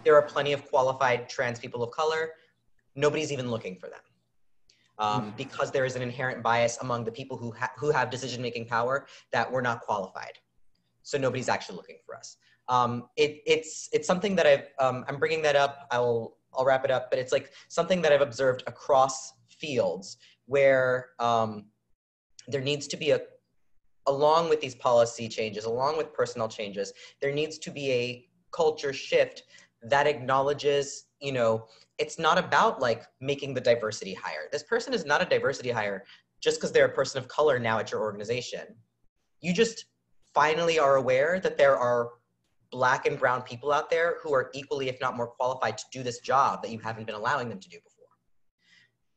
there are plenty of qualified trans people of color. Nobody's even looking for them because there is an inherent bias among the people who have decision-making power that we're not qualified. So nobody's actually looking for us. It's something that I'm bringing that up. I'll wrap it up, but it's like something that I've observed across fields where there needs to be along with these policy changes, along with personnel changes, there needs to be a culture shift that acknowledges, you know, it's not about like making the diversity hire. This person is not a diversity hire just because they're a person of color now at your organization. You just finally are aware that there are Black and brown people out there who are equally, if not more qualified to do this job that you haven't been allowing them to do before.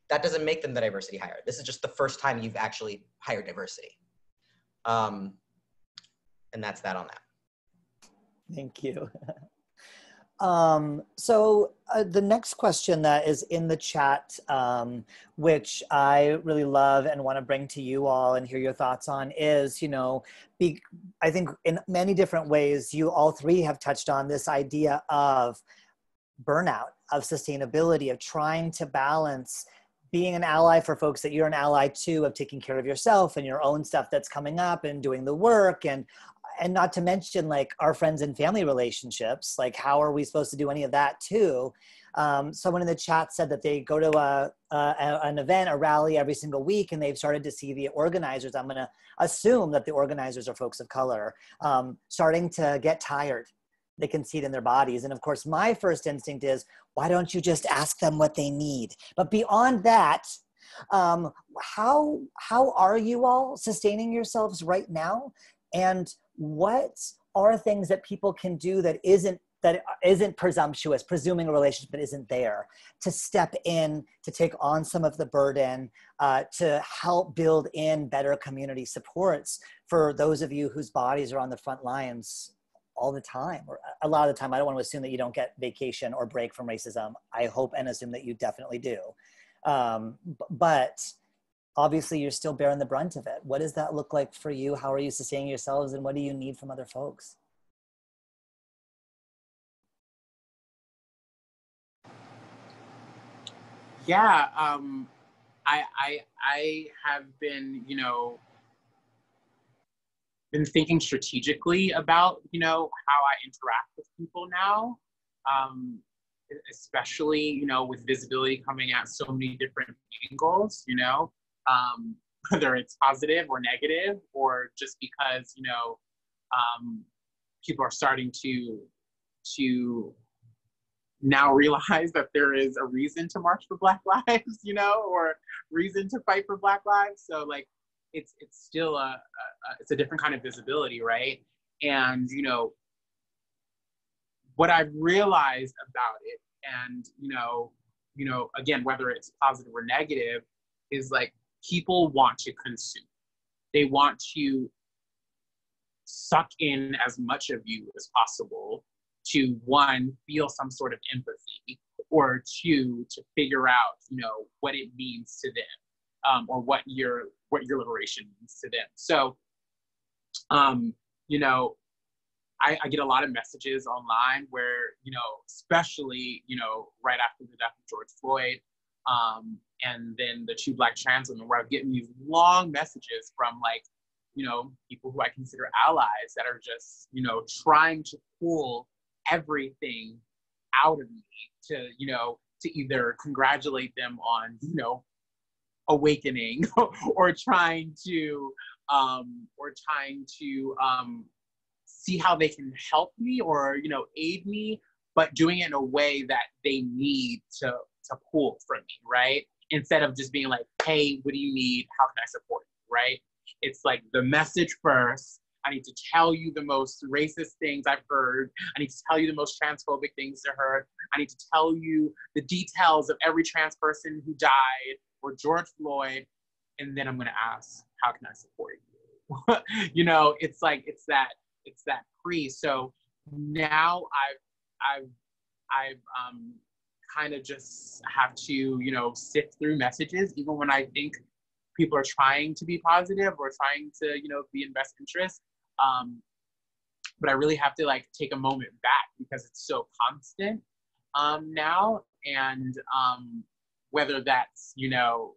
That doesn't make them the diversity hire. This is just the first time you've actually hired diversity. And that's that on that. Thank you. So the next question that is in the chat, which I really love and want to bring to you all and hear your thoughts on is, you know, I think in many different ways, you all three have touched on this idea of burnout, of sustainability, of trying to balance being an ally for folks that you're an ally to, of taking care of yourself and your own stuff that's coming up and doing the work, and not to mention like our friends and family relationships. Like, how are we supposed to do any of that too? Someone in the chat said that they go to an event, a rally every single week, and they've started to see the organizers, I'm gonna assume that the organizers are folks of color, starting to get tired. They can see it in their bodies. And of course, my first instinct is, why don't you just ask them what they need? But beyond that, how are you all sustaining yourselves right now? And what are things that people can do that isn't presumptuous, presuming a relationship that isn't there, to step in, to take on some of the burden, to help build in better community supports for those of you whose bodies are on the front lines all the time, or a lot of the time? I don't want to assume that you don't get vacation or break from racism. I hope and assume that you definitely do. But obviously you're still bearing the brunt of it. What does that look like for you? How are you sustaining yourselves, and what do you need from other folks? Yeah, I have been, you know, been thinking strategically about, you know, how I interact with people now, especially, you know, with visibility coming at so many different angles, you know, whether it's positive or negative, or just because, you know, people are starting to now realize that there is a reason to march for Black lives, you know, or reason to fight for Black lives. So like, it's still it's a different kind of visibility, right? And, you know, what I've realized about it, and, you know, again, whether it's positive or negative, is like, people want to consume. They want to suck in as much of you as possible to, one, feel some sort of empathy, or two to figure out, you know, what it means to them, or what your liberation means to them. So, you know, I get a lot of messages online where, you know, especially, you know, right after the death of George Floyd, and then the 2 Black trans women, where I'm getting these long messages from, like, you know, people who I consider allies that are just, you know, trying to pull everything out of me to, you know, to either congratulate them on, you know, awakening or trying to see how they can help me or, you know, aid me, but doing it in a way that they need to pull from me, right? Instead of just being like, hey, what do you need? How can I support you, right? It's like the message first. I need to tell you the most racist things I've heard. I need to tell you the most transphobic things I heard. I need to tell you the details of every trans person who died or George Floyd. And then I'm gonna ask, how can I support you? You know, it's like, it's that pre. So now I've kind of just have to, you know, sift through messages, even when I think people are trying to be positive or trying to, you know, be in best interest. But I really have to, like, take a moment back because it's so constant now. And whether that's, you know,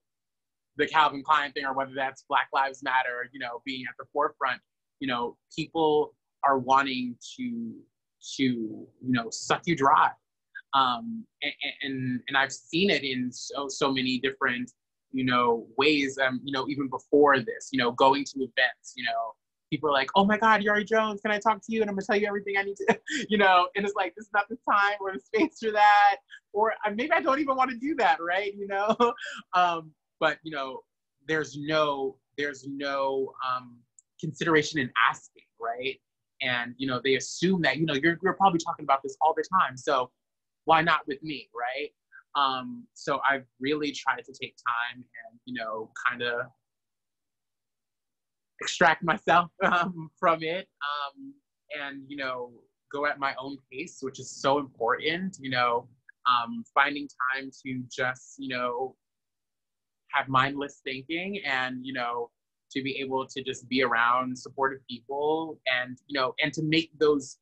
the Calvin Klein thing or whether that's Black Lives Matter, you know, being at the forefront, you know, people are wanting to you know, suck you dry. And I've seen it in so many different, you know, ways, you know, even before this, you know, going to events, you know, people are like, oh my God, Jari Jones, can I talk to you? And I'm gonna tell you everything I need to, you know, and it's like, this is not the time or the space for that, or maybe I don't even want to do that, right? You know, but, you know, there's no consideration in asking, right? And, you know, they assume that, you know, you're probably talking about this all the time, so why not with me, right? So I've really tried to take time and, you know, kind of extract myself from it, and, you know, go at my own pace, which is so important, you know, finding time to just, you know, have mindless thinking and, you know, to be able to just be around supportive people and, you know, and to make those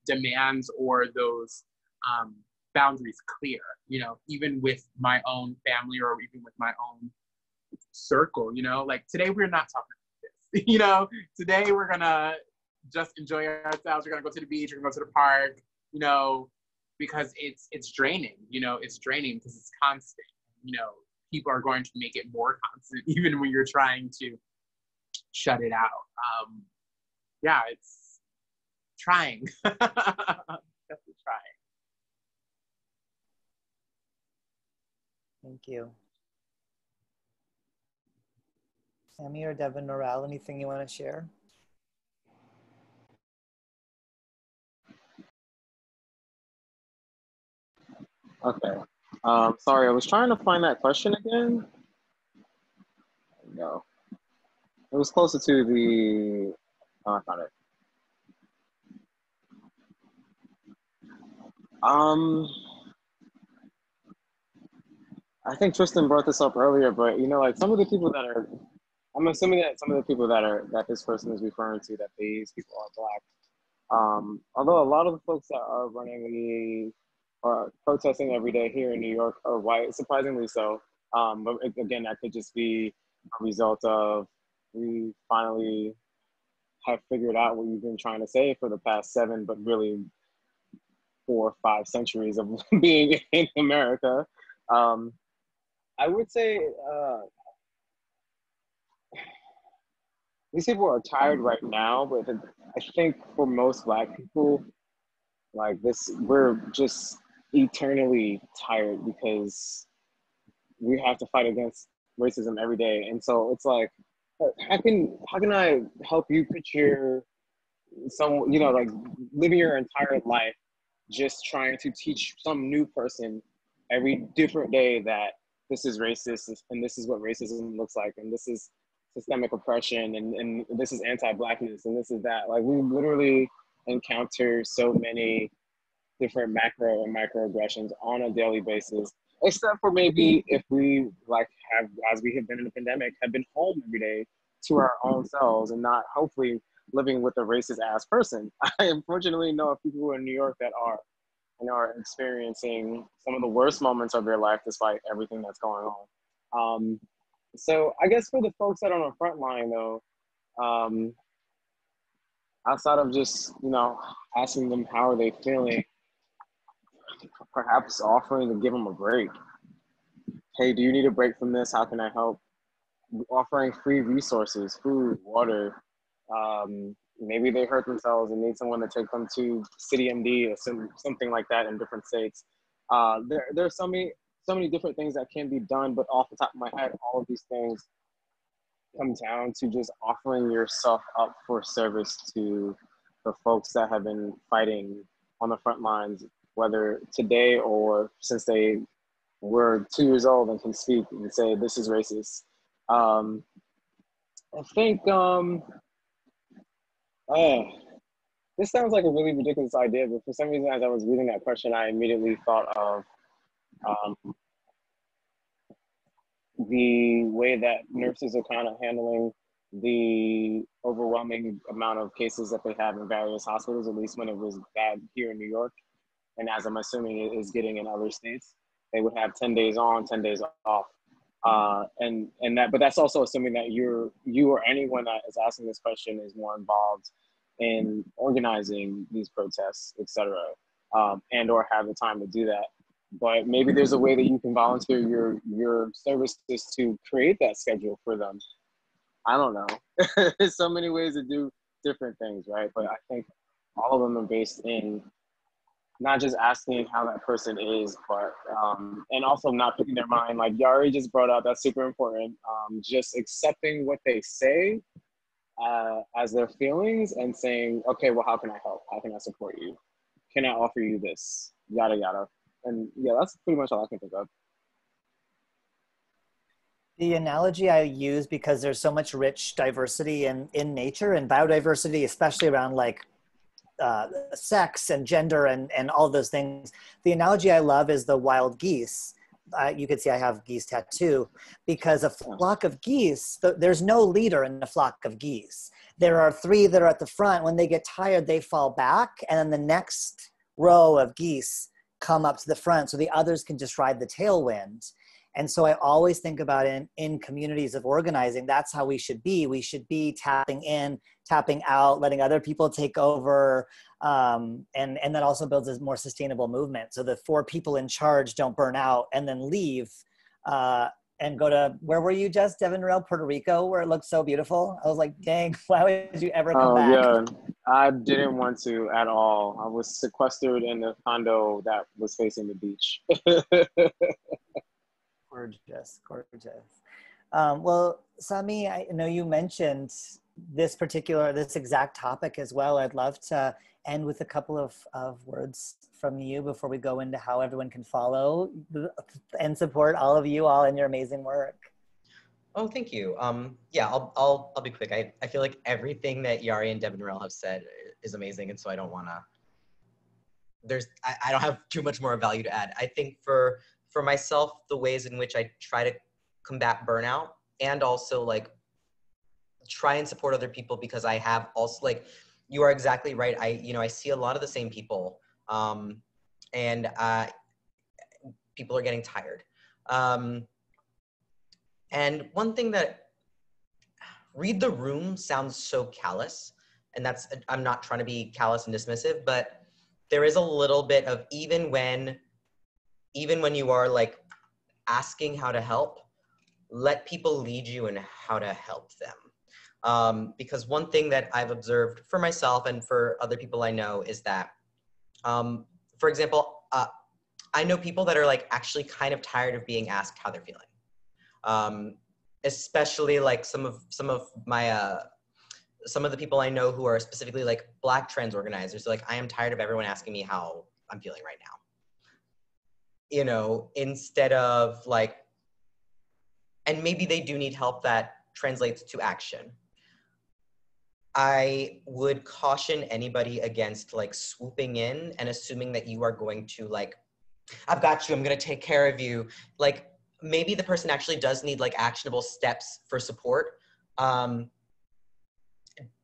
demands or those boundaries clear, you know, even with my own family or even with my own circle, you know, like today we're not talking about this, you know, today we're gonna just enjoy ourselves. We're gonna go to the beach, we're gonna go to the park, you know, because it's draining, you know, it's draining because it's constant, you know, people are going to make it more constant even when you're trying to shut it out. Yeah, it's trying. Definitely trying. Thank you. Samy or Devin Norelle, anything you want to share? Okay. Sorry, I was trying to find that question again. No. It was closer to the, oh, I found it. I think Trystan brought this up earlier, but, you know, like some of the people that are, I'm assuming that some of the people that this person is referring to, that these people are Black. Although a lot of the folks that are running or protesting every day here in New York are white, surprisingly so. But again, that could just be a result of we finally have figured out what we've been trying to say for the past 7, but really 4 or 5 centuries of being in America. I would say these people are tired right now, but I think for most Black people, like this, we're just eternally tired because we have to fight against racism every day. And so it's like, how can I help you picture some, you know, like living your entire life just trying to teach some new person every different day that this is racist and this is what racism looks like and this is systemic oppression and this is anti-Blackness and this is that. Like we literally encounter so many different macro and microaggressions on a daily basis, except for maybe if we like have, as we have been in the pandemic, have been home every day to our own selves and not hopefully living with a racist ass person. I unfortunately know of people who are in New York that are and are experiencing some of the worst moments of their life despite everything that's going on. So I guess for the folks that are on the front line though, outside of just, you know, asking them how are they feeling, perhaps offering to give them a break. Hey, do you need a break from this? How can I help? Offering free resources, food, water. Maybe they hurt themselves and need someone to take them to City MD or something like that in different states. There's so many different things that can be done, but off the top of my head, all of these things come down to just offering yourself up for service to the folks that have been fighting on the front lines, whether today or since they were 2 years old and can speak and say, this is racist. I think, this sounds like a really ridiculous idea, but for some reason, as I was reading that question, I immediately thought of the way that nurses are kind of handling the overwhelming amount of cases that they have in various hospitals, at least when it was bad here in New York. And as I'm assuming it is getting in other states, they would have 10 days on, 10 days off. But that's also assuming that you or anyone that is asking this question is more involved in organizing these protests, et cetera, and or have the time to do that. But maybe there's a way that you can volunteer your services to create that schedule for them. I don't know. There's so many ways to do different things, right? But I think all of them are based in not just asking how that person is, but and also not picking their mind. Like Jari just brought up, that's super important. Just accepting what they say as their feelings and saying, okay, well, how can I help? How can I support you? Can I offer you this? Yada, yada. And yeah, that's pretty much all I can think of. The analogy I use, because there's so much rich diversity in nature and biodiversity, especially around like sex and gender and all those things. The analogy I love is the wild geese. You could see I have geese tattoo, because a flock of geese, there's no leader in a flock of geese. There are 3 that are at the front. When they get tired, they fall back, and then the next row of geese come up to the front so the others can just ride the tailwind. And so I always think about in communities of organizing, that's how we should be. We should be tapping in, tapping out, letting other people take over. And that also builds a more sustainable movement. So the 4 people in charge don't burn out and then leave and go to, where were you just, Devin Norelle, Puerto Rico, where it looked so beautiful? I was like, dang, why would you ever come back? Yeah, I didn't want to at all. I was sequestered in a condo that was facing the beach. Gorgeous, gorgeous. Well, Samy, I know you mentioned this exact topic as well. I'd love to end with a couple of words from you before we go into how everyone can follow and support all of you all in your amazing work. Oh, thank you. Yeah, I'll be quick. I feel like everything that Jari and Devin Norelle have said is amazing, and so I don't want to. I don't have too much more value to add. I think for myself, the ways in which I try to combat burnout and also like try and support other people, because I have also, like, you are exactly right. I see a lot of the same people, and people are getting tired. And one thing that read the room sounds so callous, and I'm not trying to be callous and dismissive, but there is a little bit of even when you are like asking how to help, let people lead you in how to help them. Because one thing that I've observed for myself and for other people I know is that, for example, I know people that are like actually kind of tired of being asked how they're feeling. Especially like some of the people I know who are specifically like Black trans organizers. Like, I am tired of everyone asking me how I'm feeling right now. You know, instead of like, and maybe they do need help that translates to action. I would caution anybody against like swooping in and assuming that you are going to like, I've got you, I'm gonna take care of you. Like maybe the person actually does need like actionable steps for support.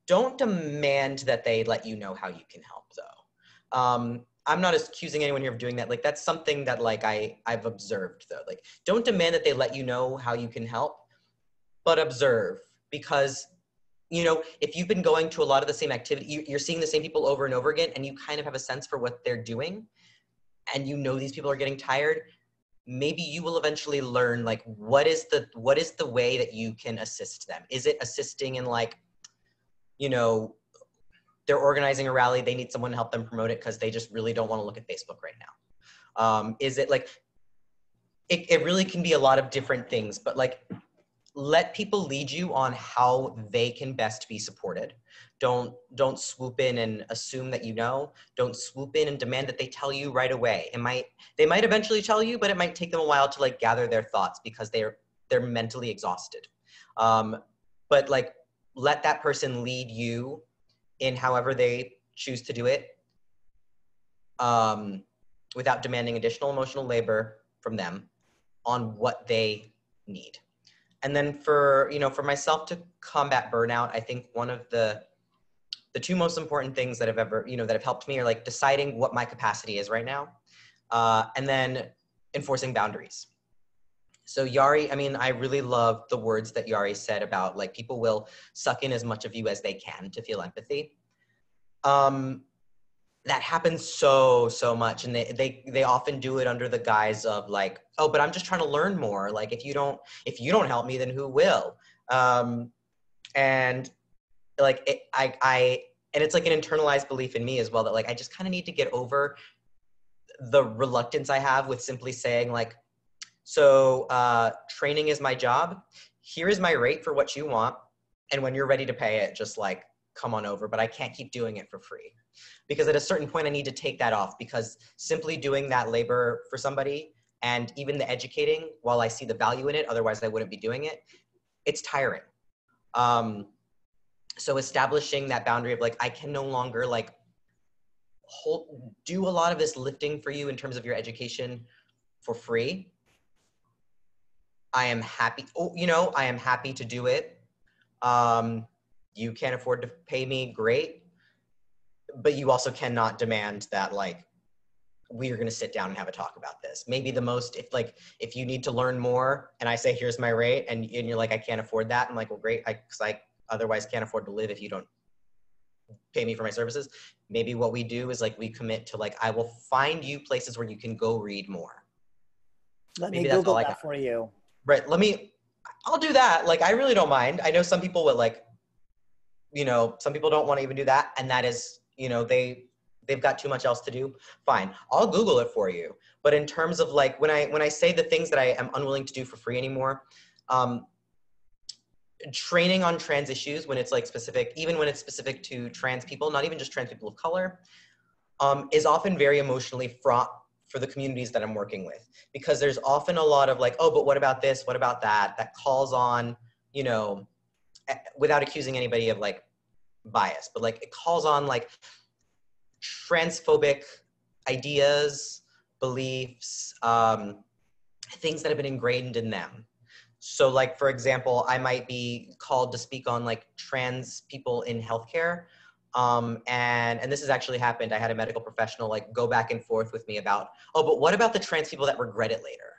Don't demand that they let you know how you can help though. I'm not accusing anyone here of doing that. Like that's something that like I've observed though. Like don't demand that they let you know how you can help, but observe, because you know, if you've been going to a lot of the same activity, you're seeing the same people over and over again, and you kind of have a sense for what they're doing, and you know these people are getting tired, maybe you will eventually learn like what is the way that you can assist them. Is it assisting in like, you know, they're organizing a rally, they need someone to help them promote it because they just really don't want to look at Facebook right now. Is it like, it really can be a lot of different things, but like, let people lead you on how they can best be supported. Don't swoop in and assume that you know. Don't swoop in and demand that they tell you right away. They might eventually tell you, but it might take them a while to like gather their thoughts because they're mentally exhausted. But like, let that person lead you in however they choose to do it, without demanding additional emotional labor from them on what they need. And then for myself to combat burnout, I think one of the two most important things that have helped me are like deciding what my capacity is right now, and then enforcing boundaries. So Jari, I mean, I really love the words that Jari said about like people will suck in as much of you as they can to feel empathy. That happens so much, and they often do it under the guise of like, oh, but I'm just trying to learn more. Like if you don't help me, then who will? And like and it's like an internalized belief in me as well that like I just kind of need to get over the reluctance I have with simply saying like, so training is my job. Here is my rate for what you want, and when you're ready to pay it, just like come on over. But I can't keep doing it for free. Because at a certain point I need to take that off, because simply doing that labor for somebody and even the educating, while I see the value in it, otherwise I wouldn't be doing it, it's tiring. So establishing that boundary of like, I can no longer like do a lot of this lifting for you in terms of your education for free. I am happy, I am happy to do it. You can't afford to pay me, great. But you also cannot demand that like, we are going to sit down and have a talk about this. Maybe the most, if you need to learn more and I say, here's my rate, and you're like, I can't afford that. I'm like, well, great. Because I otherwise can't afford to live if you don't pay me for my services. Maybe what we do is like, we commit to like, I will find you places where you can go read more. Let me Google that for you. Right. I'll do that. Like, I really don't mind. I know some people would like, some people don't want to even do that. And that is, they've got too much else to do. Fine. I'll Google it for you. But in terms of like, when I say the things that I am unwilling to do for free anymore, training on trans issues when it's like specific, even when it's specific to trans people, not even just trans people of color, is often very emotionally fraught for the communities that I'm working with, because there's often a lot of like, oh, but what about this? What about that calls on, without accusing anybody of like bias, but like it calls on like transphobic ideas, beliefs, things that have been ingrained in them. So like, for example, I might be called to speak on like trans people in healthcare. And this has actually happened. I had a medical professional like go back and forth with me about, oh, but what about the trans people that regret it later?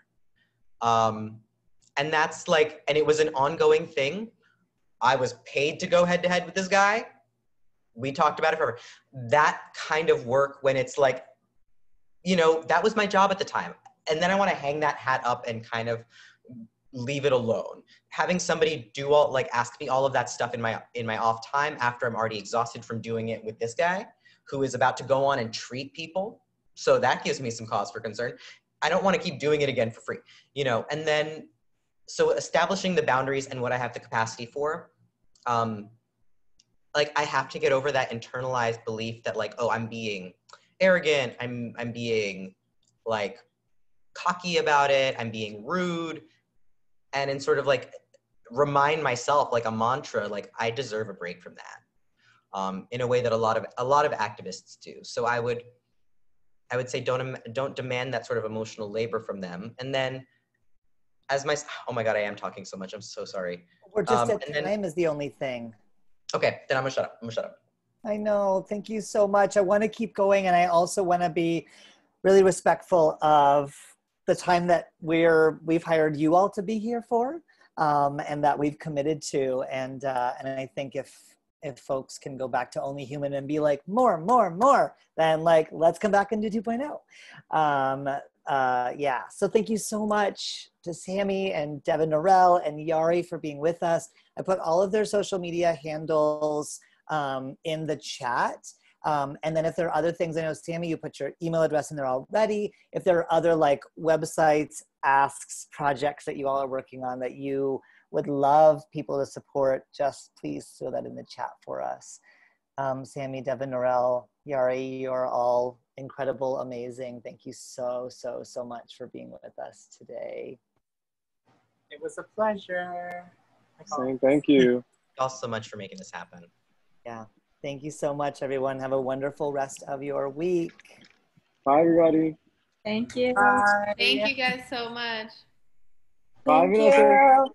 And that's like, and it was an ongoing thing. I was paid to go head to head with this guy. We talked about it forever. That kind of work when it's like, that was my job at the time. And then I want to hang that hat up and kind of leave it alone. Having somebody do ask me all of that stuff in my off time after I'm already exhausted from doing it with this guy who is about to go on and treat people. So that gives me some cause for concern. I don't want to keep doing it again for free, and then, so establishing the boundaries and what I have the capacity for, like I have to get over that internalized belief that like, oh, I'm being arrogant. I'm being like cocky about it. I'm being rude. And sort of like remind myself like a mantra, like I deserve a break from that. in a way that a lot of activists do. So I would say don't demand that sort of emotional labor from them. And then oh my God, I am talking so much. I'm so sorry. We're just at time is the only thing. Okay, then I'm gonna shut up. I know. Thank you so much. I want to keep going, and I also want to be really respectful of the time that we've hired you all to be here for, and that we've committed to. And I think if folks can go back to Only Human and be like more, then like let's come back and do 2.0. Yeah. So thank you so much to Samy and Devin Norelle and Jari for being with us. I put all of their social media handles in the chat. And then if there are other things, I know Samy, you put your email address in there already. If there are other like websites, asks, projects that you all are working on that you would love people to support, just please throw that in the chat for us. Samy, Devin Norelle, Jari, you're all incredible, amazing. Thank you so much for being with us today. It was a pleasure. Same, thank you. Thank you all so much for making this happen. Yeah. Thank you so much, everyone. Have a wonderful rest of your week. Bye, everybody. Thank you. Bye. Thank you guys so much. Bye, Thank Vanessa. you.